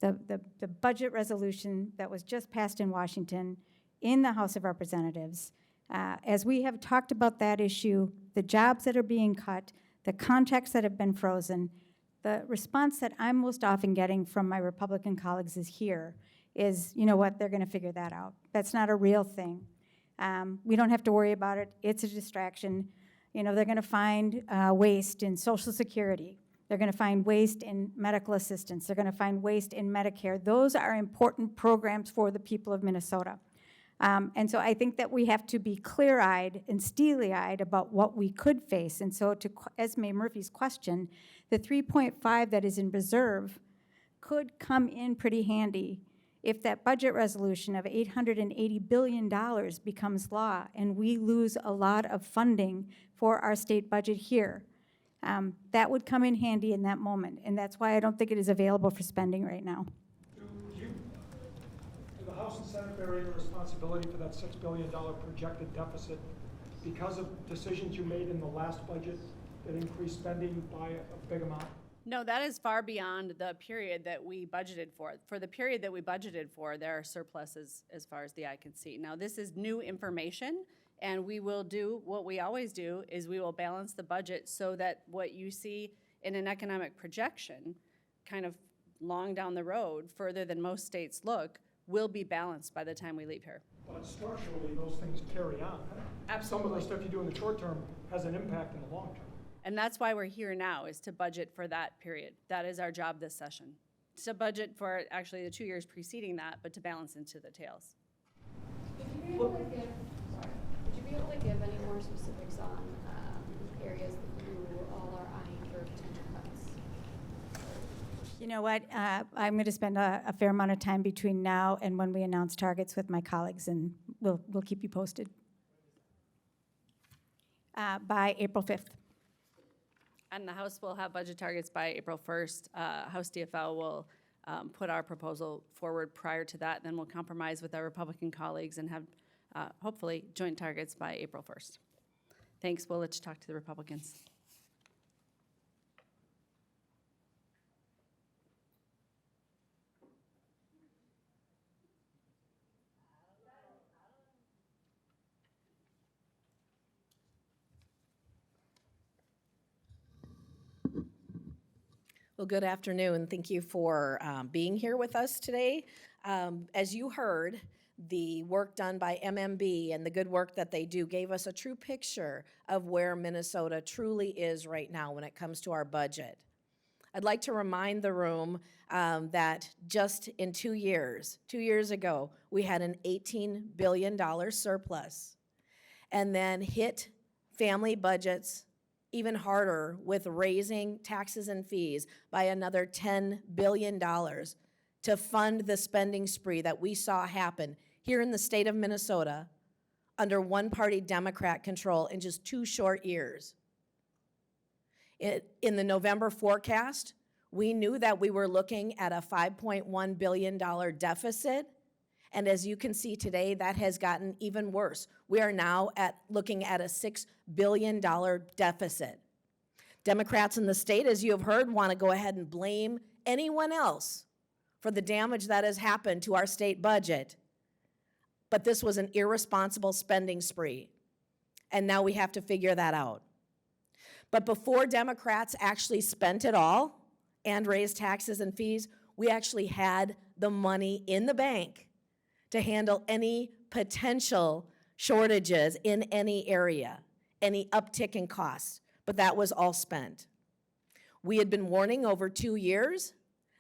the budget resolution that was just passed in Washington in the House of Representatives, as we have talked about that issue, the jobs that are being cut, the contracts that have been frozen, the response that I'm most often getting from my Republican colleagues is, you know what, they're going to figure that out. That's not a real thing. We don't have to worry about it. It's a distraction. They're going to find waste in Social Security. They're going to find waste in medical assistance. They're going to find waste in Medicare. Those are important programs for the people of Minnesota. And so I think that we have to be clear-eyed and steely-eyed about what we could face. And so to Esme Murphy's question, the 3.5 that is in reserve could come in pretty handy if that budget resolution of $880 billion becomes law and we lose a lot of funding for our state budget here. That would come in handy in that moment, and that's why I don't think it is available for spending right now. Do the House and Senate bear any responsibility for that $6 billion projected deficit because of decisions you made in the last budget that increased spending by a big amount? No, that is far beyond the period that we budgeted for. For the period that we budgeted for, there are surpluses as far as the eye can see. Now, this is new information, and we will do what we always do, is we will balance the budget so that what you see in an economic projection, kind of long down the road, further than most states look, will be balanced by the time we leave here. But structurally, those things carry on. Absolutely. Some of the stuff you do in the short term has an impact in the long term. And that's why we're here now, is to budget for that period. That is our job this session. It's to budget for actually the 2 years preceding that, but to balance into the tails. If you Would you be able to give any more specifics on areas that you all are eyeing for potential cuts? You know what? I'm going to spend a fair amount of time between now and when we announce targets with my colleagues, and we'll keep you posted. By April 5th. And the House will have budget targets by April 1st. House DFL will put our proposal forward prior to that, then we'll compromise with our Republican colleagues and have hopefully joint targets by April 1st. Thanks. We'll let you talk to the Republicans. Well, good afternoon. Thank you for being here with us today. As you heard, the work done by MMB and the good work that they do gave us a true picture of where Minnesota truly is right now when it comes to our budget. I'd like to remind the room that just in 2 years ago, we had an $18 billion surplus, and then hit family budgets even harder with raising taxes and fees by another $10 billion to fund the spending spree that we saw happen here in the state of Minnesota under one-party Democrat control in just 2 short years. In the November forecast, we knew that we were looking at a $5.1 billion deficit, and as you can see today, that has gotten even worse. We are now looking at a $6 billion deficit. Democrats in the state, as you have heard, want to go ahead and blame anyone else for the damage that has happened to our state budget. But this was an irresponsible spending spree, and now we have to figure that out. But before Democrats actually spent it all and raised taxes and fees, we actually had the money in the bank to handle any potential shortages in any area, any uptick in costs, but that was all spent. We had been warning over 2 years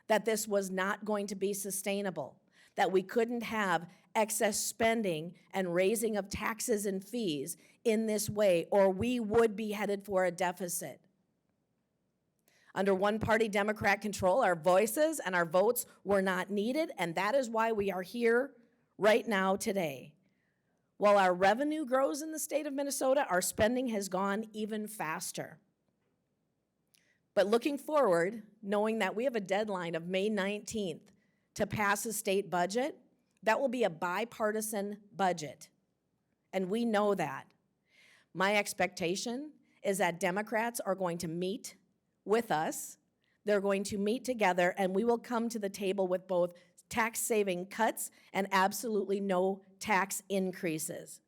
that this was not going to be sustainable, that we couldn't have excess spending and raising of taxes and fees in this way, or we would be headed for a deficit. Under one-party Democrat control, our voices and our votes were not needed, and that is why we are here right now today. While our revenue grows in the state of Minnesota, our spending has gone even faster. But looking forward, knowing that we have a deadline of May 19th to pass a state budget, that will be a bipartisan budget, and we know that. My expectation is that Democrats are going to meet with us. They're going to meet together, and we will come to the table with both tax-saving cuts and absolutely no tax increases.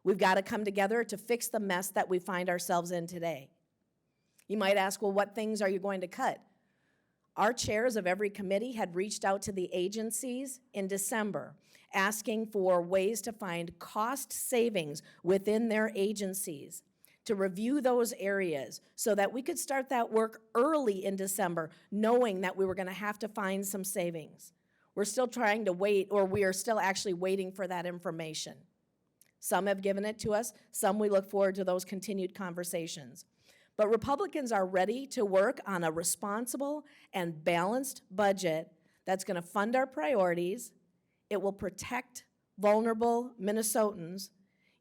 We've got to come together to fix the mess that we find ourselves in today. You might ask, well, what things are you going to cut? Our chairs of every committee had reached out to the agencies in December, asking for ways to find cost savings within their agencies, to review those areas so that we could start that work early in December, knowing that we were going to have to find some savings. We're still trying to wait, or we are still actually waiting for that information. Some have given it to us, some we look forward to those continued conversations. But Republicans are ready to work on a responsible and balanced budget that's going to fund our priorities. It will protect vulnerable Minnesotans,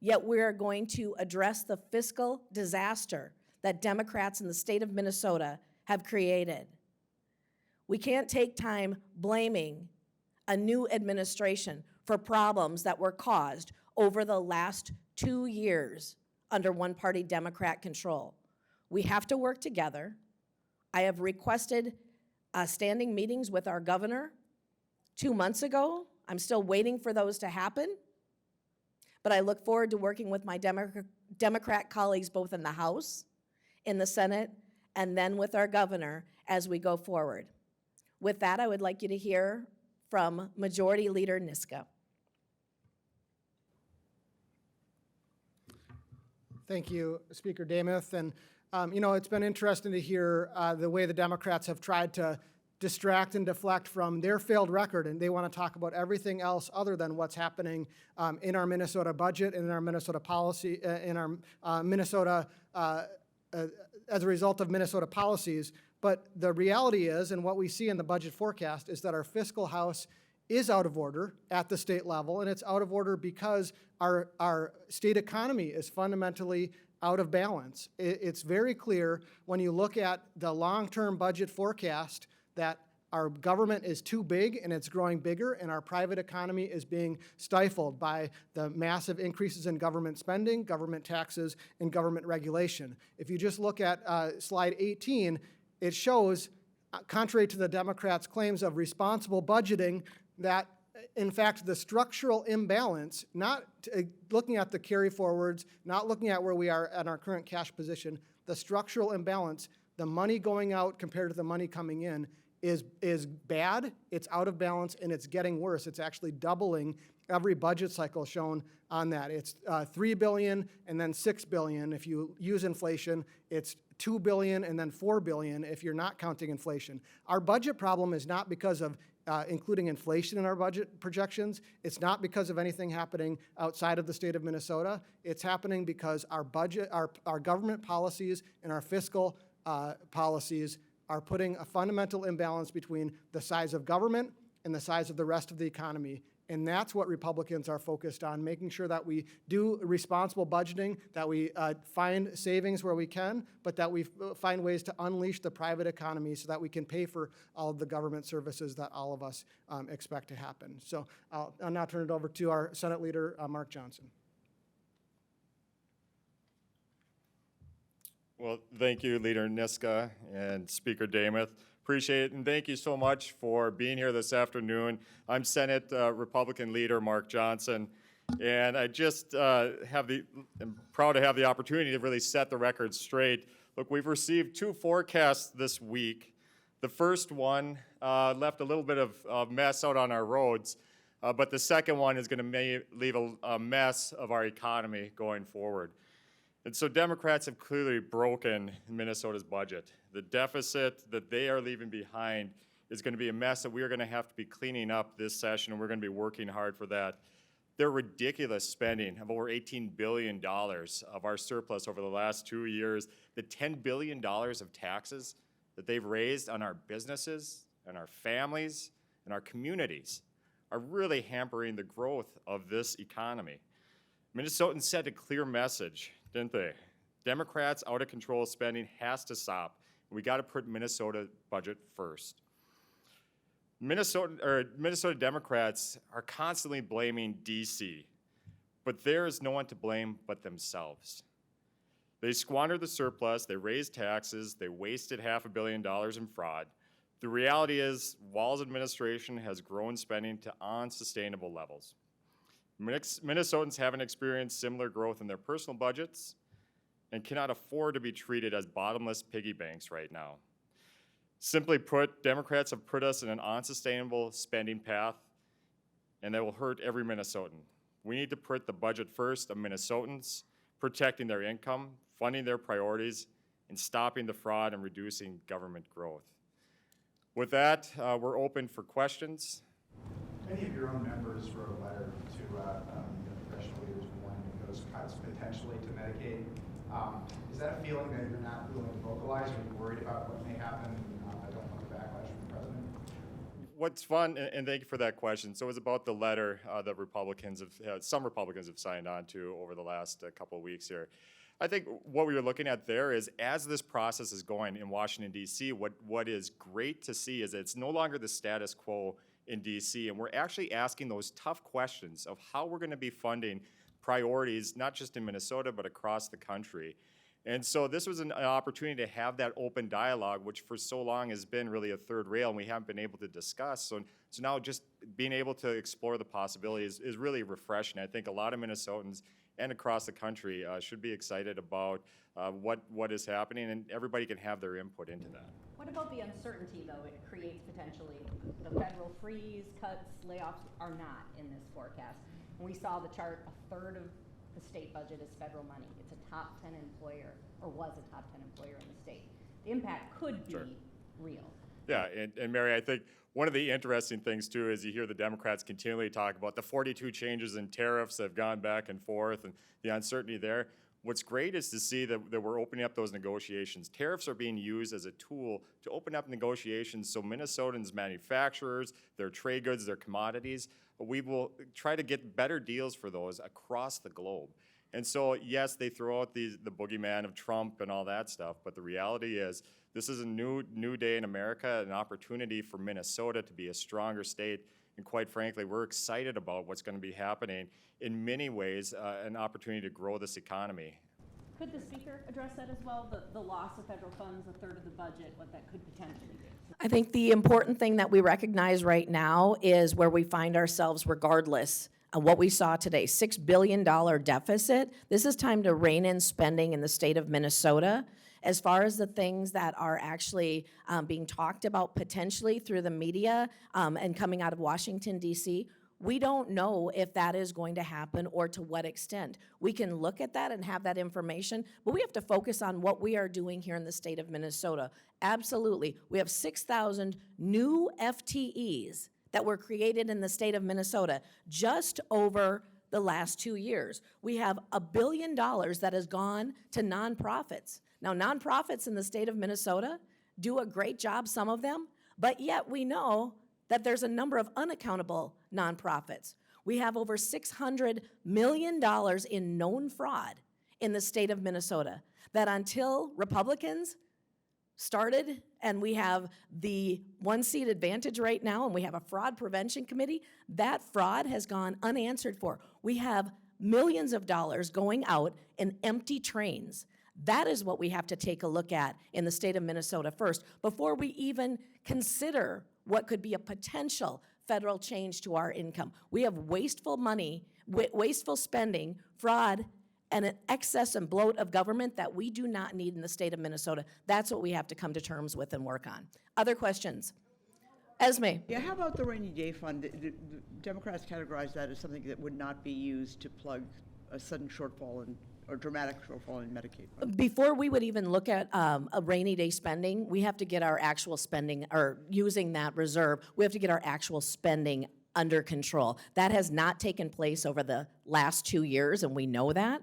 yet we are going to address the fiscal disaster that Democrats in the state of Minnesota have created. We can't take time blaming a new administration for problems that were caused over the last 2 years under one-party Democrat control. We have to work together. I have requested standing meetings with our governor 2 months ago. I'm still waiting for those to happen. But I look forward to working with my Democrat colleagues both in the House, in the Senate, and then with our governor as we go forward. With that, I would like you to hear from Majority Leader Niska. Thank you, Speaker Demuth. And, you know, it's been interesting to hear the way the Democrats have tried to distract and deflect from their failed record, and they want to talk about everything else other than what's happening in our Minnesota budget and in our Minnesota policy, in our Minnesota, as a result of Minnesota policies. But the reality is, and what we see in the budget forecast, is that our fiscal house is out of order at the state level, and it's out of order because our state economy is fundamentally out of balance. It's very clear when you look at the long-term budget forecast that our government is too big and it's growing bigger, and our private economy is being stifled by the massive increases in government spending, government taxes, and government regulation. If you just look at slide 18, it shows, contrary to the Democrats' claims of responsible budgeting, that in fact the structural imbalance, not looking at the carry forwards, not looking at where we are at our current cash position, the structural imbalance, the money going out compared to the money coming in, is bad, it's out of balance, and it's getting worse. It's actually doubling every budget cycle shown on that. It's $3 billion and then $6 billion. If you use inflation, it's $2 billion and then $4 billion if you're not counting inflation. Our budget problem is not because of including inflation in our budget projections. It's not because of anything happening outside of the state of Minnesota. It's happening because our budget, our government policies and our fiscal policies are putting a fundamental imbalance between the size of government and the size of the rest of the economy. And that's what Republicans are focused on, making sure that we do responsible budgeting, that we find savings where we can, but that we find ways to unleash the private economy so that we can pay for all of the government services that all of us expect to happen. So I'll now turn it over to our Senate Leader, Mark Johnson. Well, thank you, Leader Niska and Speaker Demuth. Appreciate it, and thank you so much for being here this afternoon. I'm Senate Republican Leader Mark Johnson, and I just am proud to have the opportunity to really set the record straight. Look, we've received 2 forecasts this week. The first one left a little bit of mess out on our roads, but the second one is going to leave a mess of our economy going forward. And so Democrats have clearly broken Minnesota's budget. The deficit that they are leaving behind is going to be a mess that we are going to have to be cleaning up this session, and we're going to be working hard for that. Their ridiculous spending of over $18 billion of our surplus over the last 2 years, the $10 billion of taxes that they've raised on our businesses and our families and our communities are really hampering the growth of this economy. Minnesotans sent a clear message, didn't they? Democrats' out of control spending has to stop. We got to put Minnesota budget first. Minnesota Democrats are constantly blaming DC, but there is no one to blame but themselves. They squandered the surplus, they raised taxes, they wasted $500 million in fraud. The reality is, Walz administration has grown spending to unsustainable levels. Minnesotans haven't experienced similar growth in their personal budgets and cannot afford to be treated as bottomless piggy banks right now. Simply put, Democrats have put us in an unsustainable spending path, and that will hurt every Minnesotan. We need to put the budget first of Minnesotans, protecting their income, funding their priorities, and stopping the fraud and reducing government growth. With that, we're open for questions. Many of your own members wrote a letter to the professional leaders warning those cuts potentially to Medicaid. Is that a feeling that you're not willing to vocalize? Are you worried about what may happen? I don't want a backlash from the president. What's fun, and thank you for that question. So it was about the letter that some Republicans have signed on to over the last couple of weeks here. I think what we were looking at there is, as this process is going in Washington, D.C., what is great to see is that it's no longer the status quo in D.C., and we're actually asking those tough questions of how we're going to be funding priorities, not just in Minnesota, but across the country. And so this was an opportunity to have that open dialogue, which for so long has been really a third rail, and we haven't been able to discuss. So now just being able to explore the possibilities is really refreshing. I think a lot of Minnesotans and across the country should be excited about what is happening, and everybody can have their input into that. What about the uncertainty, though, it creates potentially? The federal freeze, cuts, layoffs are not in this forecast. When we saw the chart, a third of the state budget is federal money. It's a top 10 employer, or was a top 10 employer in the state. The impact could be real. Yeah, and Mary, I think one of the interesting things too is you hear the Democrats continually talk about the 42 changes in tariffs that have gone back and forth and the uncertainty there. What's great is to see that we're opening up those negotiations. Tariffs are being used as a tool to open up negotiations so Minnesotans, manufacturers, their trade goods, their commodities, we will try to get better deals for those across the globe. And so, yes, they throw out the boogeyman of Trump and all that stuff, but the reality is this is a new day in America, an opportunity for Minnesota to be a stronger state. And quite frankly, we're excited about what's going to be happening. In many ways, an opportunity to grow this economy. Could the speaker address that as well, the loss of federal funds, a third of the budget, what that could potentially be? I think the important thing that we recognize right now is where we find ourselves regardless of what we saw today, $6 billion deficit. This is time to rein in spending in the state of Minnesota. As far as the things that are actually being talked about potentially through the media and coming out of Washington, D.C., we don't know if that is going to happen or to what extent. We can look at that and have that information, but we have to focus on what we are doing here in the state of Minnesota. Absolutely. We have 6,000 new FTEs that were created in the state of Minnesota just over the last 2 years. We have $1 billion that has gone to nonprofits. Now, nonprofits in the state of Minnesota do a great job, some of them, but yet we know that there's a number of unaccountable nonprofits. We have over $600 million in known fraud in the state of Minnesota that until Republicans started, and we have the one-seat advantage right now, and we have a fraud prevention committee, that fraud has gone unanswered for. We have millions of dollars going out in empty trains. That is what we have to take a look at in the state of Minnesota first, before we even consider what could be a potential federal change to our income. We have wasteful money, wasteful spending, fraud, and an excess and bloat of government that we do not need in the state of Minnesota. That's what we have to come to terms with and work on. Other questions? Esme. Yeah, how about the rainy day fund? The Democrats categorize that as something that would not be used to plug a sudden shortfall or dramatic shortfall in Medicaid funds. Before we would even look at a rainy day spending, we have to get our actual spending, or using that reserve, we have to get our actual spending under control. That has not taken place over the last 2 years, and we know that.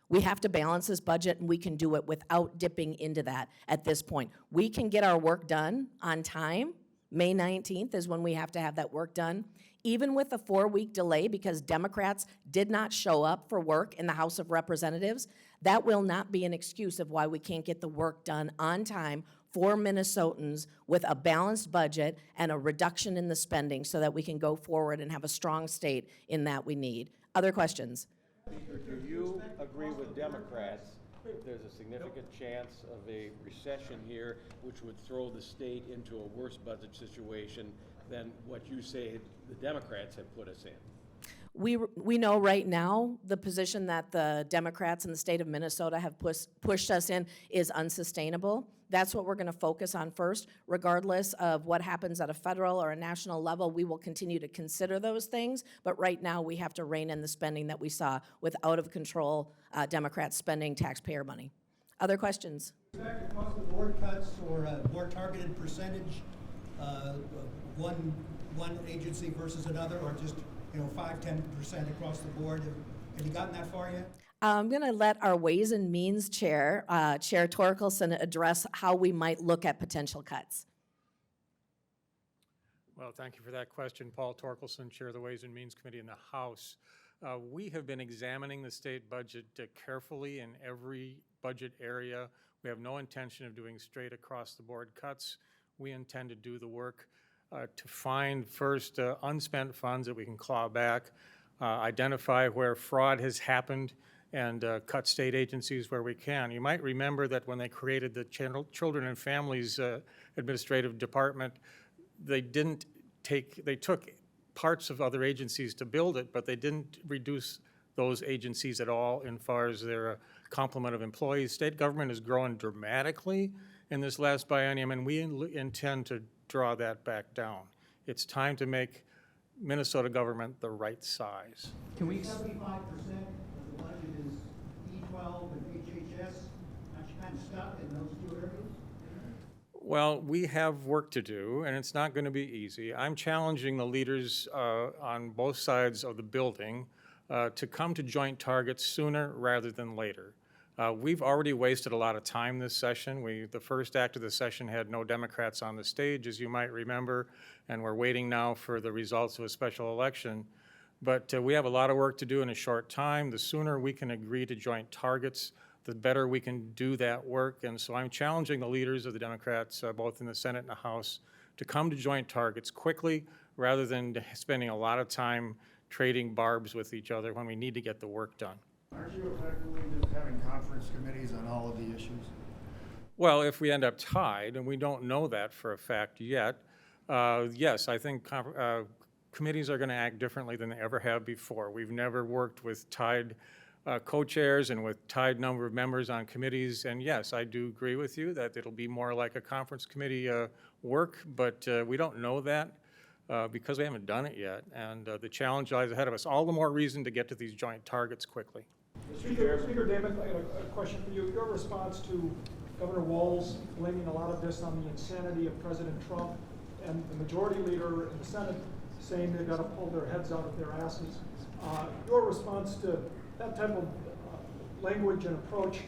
We have to balance this budget, and we can do it without dipping into that at this point. We can get our work done on time. May 19th is when we have to have that work done. Even with a 4-week delay because Democrats did not show up for work in the House of Representatives, that will not be an excuse of why we can't get the work done on time for Minnesotans with a balanced budget and a reduction in the spending so that we can go forward and have a strong state in that we need. Other questions? Do you agree with Democrats that there's a significant chance of a recession here which would throw the state into a worse budget situation than what you say the Democrats have put us in? We know right now the position that the Democrats in the state of Minnesota have pushed us in is unsustainable. That's what we're going to focus on first. Regardless of what happens at a federal or a national level, we will continue to consider those things. But right now, we have to rein in the spending that we saw with out-of-control Democrats spending taxpayer money. Other questions? Expect across the board cuts or a more targeted percentage, one agency versus another, or just 5-10% across the board? Have you gotten that far yet? I'm going to let our Ways and Means Chair, Chair Torkelson, address how we might look at potential cuts. Well, thank you for that question. Paul Torkelson, Chair of the Ways and Means Committee in the House. We have been examining the state budget carefully in every budget area. We have no intention of doing straight across the board cuts. We intend to do the work to find first unspent funds that we can claw back, identify where fraud has happened, and cut state agencies where we can. You might remember that when they created the Children and Families Administrative Department, they took parts of other agencies to build it, but they didn't reduce those agencies at all in far as their complement of employees. State government has grown dramatically in this last biennium, and we intend to draw that back down. It's time to make Minnesota government the right size. Can we 75% of the budget is E12 and HHS? Aren't you kind of stuck in those two areas? Well, we have work to do, and it's not going to be easy. I'm challenging the leaders on both sides of the building to come to joint targets sooner rather than later. We've already wasted a lot of time this session. The first act of the session had no Democrats on the stage, as you might remember, and we're waiting now for the results of a special election. But we have a lot of work to do in a short time. The sooner we can agree to joint targets, the better we can do that work. And so I'm challenging the leaders of the Democrats, both in the Senate and the House, to come to joint targets quickly rather than spending a lot of time trading barbs with each other when we need to get the work done. Aren't you effectively just having conference committees on all of the issues? Well, if we end up tied, and we don't know that for a fact yet, yes, I think committees are going to act differently than they ever have before. We've never worked with tied co-chairs and with tied number of members on committees, and yes, I do agree with you that it'll be more like a conference committee work, but we don't know that because we haven't done it yet, and the challenge lies ahead of us. All the more reason to get to these joint targets quickly. Speaker Damon, I have a question for you. Your response to Governor Walz blaming a lot of this on the insanity of President Trump and the majority leader in the Senate saying they've got to pull their heads out of their asses. Your response to that type of language and approach,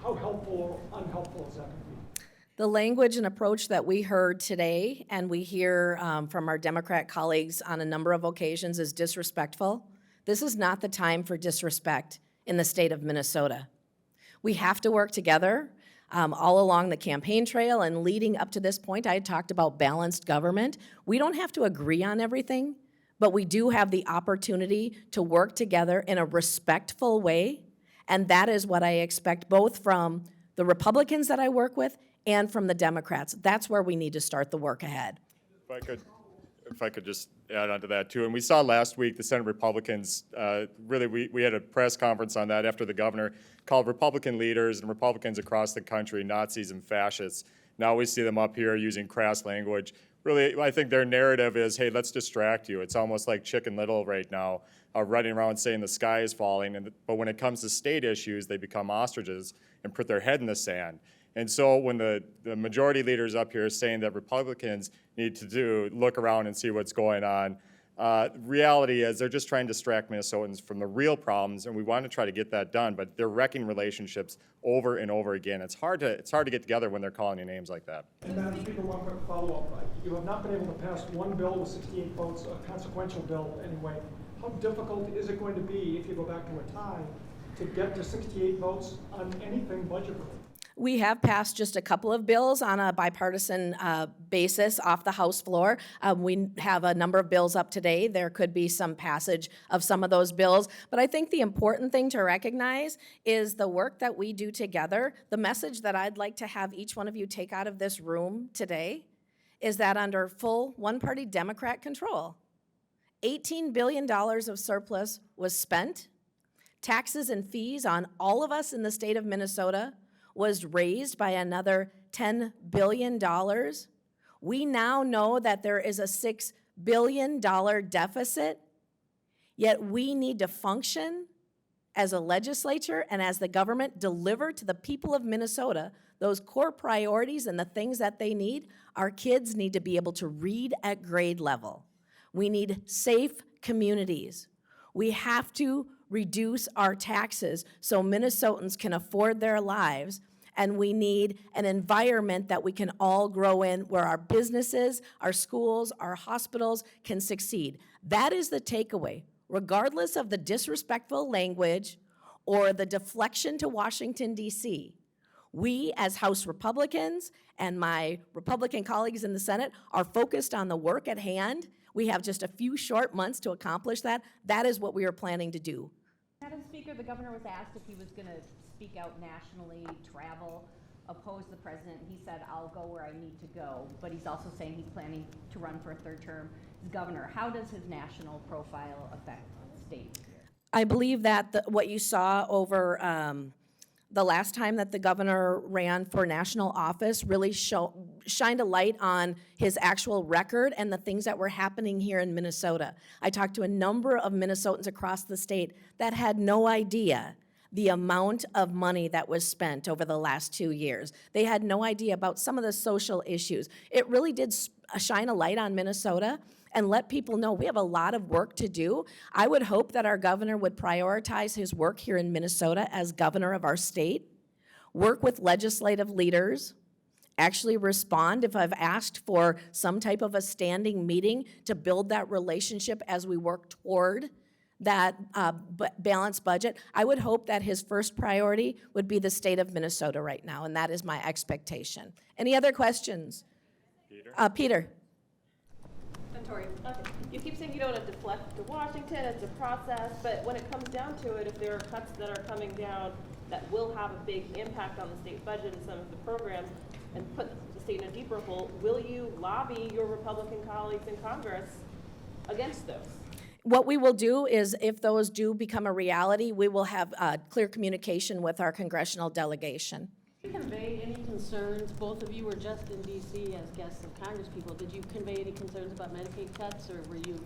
how helpful or unhelpful is that going to be? The language and approach that we heard today and we hear from our Democrat colleagues on a number of occasions is disrespectful. This is not the time for disrespect in the state of Minnesota. We have to work together. All along the campaign trail and leading up to this point, I had talked about balanced government. We don't have to agree on everything, but we do have the opportunity to work together in a respectful way, and that is what I expect both from the Republicans that I work with and from the Democrats. That's where we need to start the work ahead. If I could just add on to that too, and we saw last week the Senate Republicans, really we had a press conference on that after the governor called Republican leaders and Republicans across the country Nazis and fascists. Now we see them up here using crass language. Really, I think their narrative is, hey, let's distract you. It's almost like Chicken Little right now, running around saying the sky is falling, but when it comes to state issues, they become ostriches and put their head in the sand. And so when the majority leaders up here are saying that Republicans need to look around and see what's going on, reality is they're just trying to distract Minnesotans from the real problems, and we want to try to get that done, but they're wrecking relationships over and over again. It's hard to get together when they're calling you names like that. And Madam Speaker, one quick follow-up. You have not been able to pass one bill with 68 votes, a consequential bill anyway. How difficult is it going to be, if you go back to a tie, to get to 68 votes on anything budget-related? We have passed just a couple of bills on a bipartisan basis off the House floor. We have a number of bills up today. There could be some passage of some of those bills. But I think the important thing to recognize is the work that we do together. The message that I'd like to have each one of you take out of this room today is that under full one-party Democrat control, $18 billion of surplus was spent. Taxes and fees on all of us in the state of Minnesota was raised by another $10 billion. We now know that there is a $6 billion deficit, yet we need to function as a legislature and as the government, deliver to the people of Minnesota those core priorities and the things that they need. Our kids need to be able to read at grade level. We need safe communities. We have to reduce our taxes so Minnesotans can afford their lives, and we need an environment that we can all grow in where our businesses, our schools, our hospitals can succeed. That is the takeaway, regardless of the disrespectful language or the deflection to Washington, D.C. We, as House Republicans and my Republican colleagues in the Senate, are focused on the work at hand. We have just a few short months to accomplish that. That is what we are planning to do. Madam Speaker, the governor was asked if he was going to speak out nationally, travel, oppose the president. He said, I'll go where I need to go. But he's also saying he's planning to run for a third term as governor. How does his national profile affect state? I believe that what you saw over the last time that the governor ran for national office really shined a light on his actual record and the things that were happening here in Minnesota. I talked to a number of Minnesotans across the state that had no idea the amount of money that was spent over the last 2 years. They had no idea about some of the social issues. It really did shine a light on Minnesota and let people know we have a lot of work to do. I would hope that our governor would prioritize his work here in Minnesota as governor of our state, work with legislative leaders, actually respond if I've asked for some type of a standing meeting to build that relationship as we work toward that balanced budget. I would hope that his first priority would be the state of Minnesota right now, and that is my expectation. Any other questions? Peter. Tori, you keep saying you don't want to deflect to Washington, it's a process, but when it comes down to it, if there are cuts that are coming down that will have a big impact on the state budget and some of the programs and put the state in a deeper hole, will you lobby your Republican colleagues in Congress against those? What we will do is, if those do become a reality, we will have clear communication with our congressional delegation. Did you convey any concerns? Both of you were just in D.C. as guests of Congress people. Did you convey any concerns about Medicaid cuts, or were you?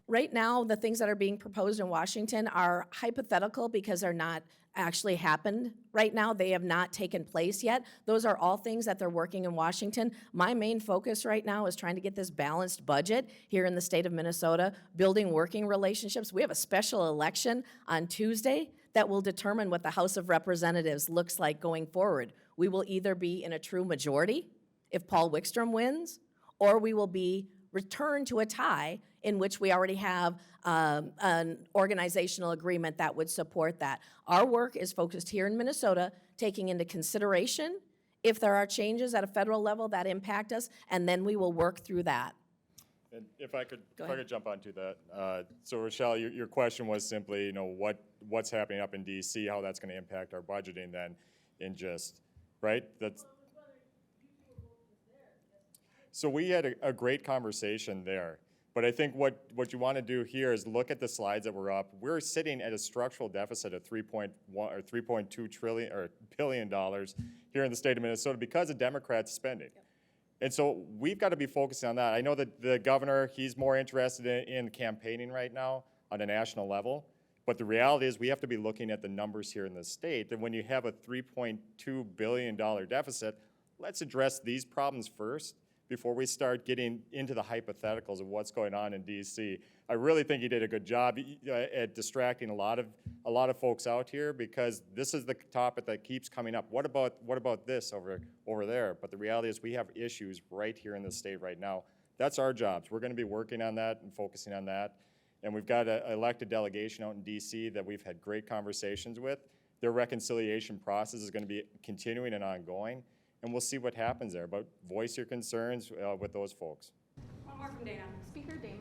Right now, the things that are being proposed in Washington are hypothetical because they're not actually happened right now. They have not taken place yet. Those are all things that they're working in Washington. My main focus right now is trying to get this balanced budget here in the state of Minnesota, building working relationships. We have a special election on Tuesday that will determine what the House of Representatives looks like going forward. We will either be in a true majority if Paul Wickstrom wins, or we will be returned to a tie in which we already have an organizational agreement that would support that. Our work is focused here in Minnesota, taking into consideration if there are changes at a federal level that impact us, and then we will work through that. And if I could jump onto that. So Rochelle, your question was simply, you know, what's happening up in D.C., how that's going to impact our budgeting then, in just, right? That's. So we had a great conversation there. But I think what you want to do here is look at the slides that were up. We're sitting at a structural deficit of $3.2 billion here in the state of Minnesota because of Democrats spending. Yep. And so we've got to be focusing on that. I know that the governor, he's more interested in campaigning right now on a national level. But the reality is we have to be looking at the numbers here in the state. And when you have a $3.2 billion deficit, let's address these problems first before we start getting into the hypotheticals of what's going on in D.C. I really think he did a good job at distracting a lot of folks out here, because this is the topic that keeps coming up. What about this over there? But the reality is we have issues right here in the state right now. That's our jobs. We're going to be working on that and focusing on that. And we've got an elected delegation out in D.C. that we've had great conversations with. Their reconciliation process is going to be continuing and ongoing. And we'll see what happens there, but voice your concerns with those folks. One more from Dana. Speaker Damon,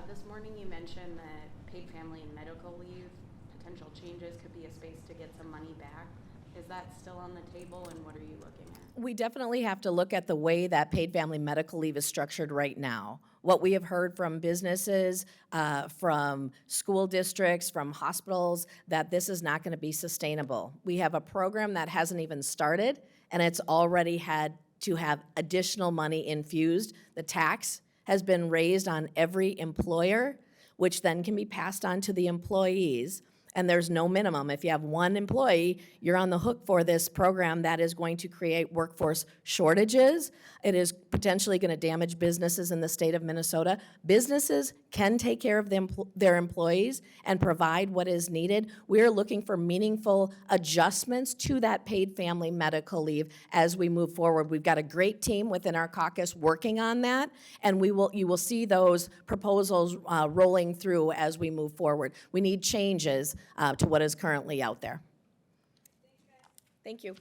this morning you mentioned that paid family and medical leave, potential changes could be a space to get some money back. Is that still on the table, and what are you looking at? We definitely have to look at the way that paid family medical leave is structured right now. What we have heard from businesses, from school districts, from hospitals, that this is not going to be sustainable. We have a program that hasn't even started, and it's already had to have additional money infused. The tax has been raised on every employer, which then can be passed on to the employees. And there's no minimum. If you have one employee, you're on the hook for this program that is going to create workforce shortages. It is potentially going to damage businesses in the state of Minnesota. Businesses can take care of their employees and provide what is needed. We're looking for meaningful adjustments to that paid family medical leave as we move forward. We've got a great team within our caucus working on that, and you will see those proposals rolling through as we move forward. We need changes to what is currently out there. Thank you.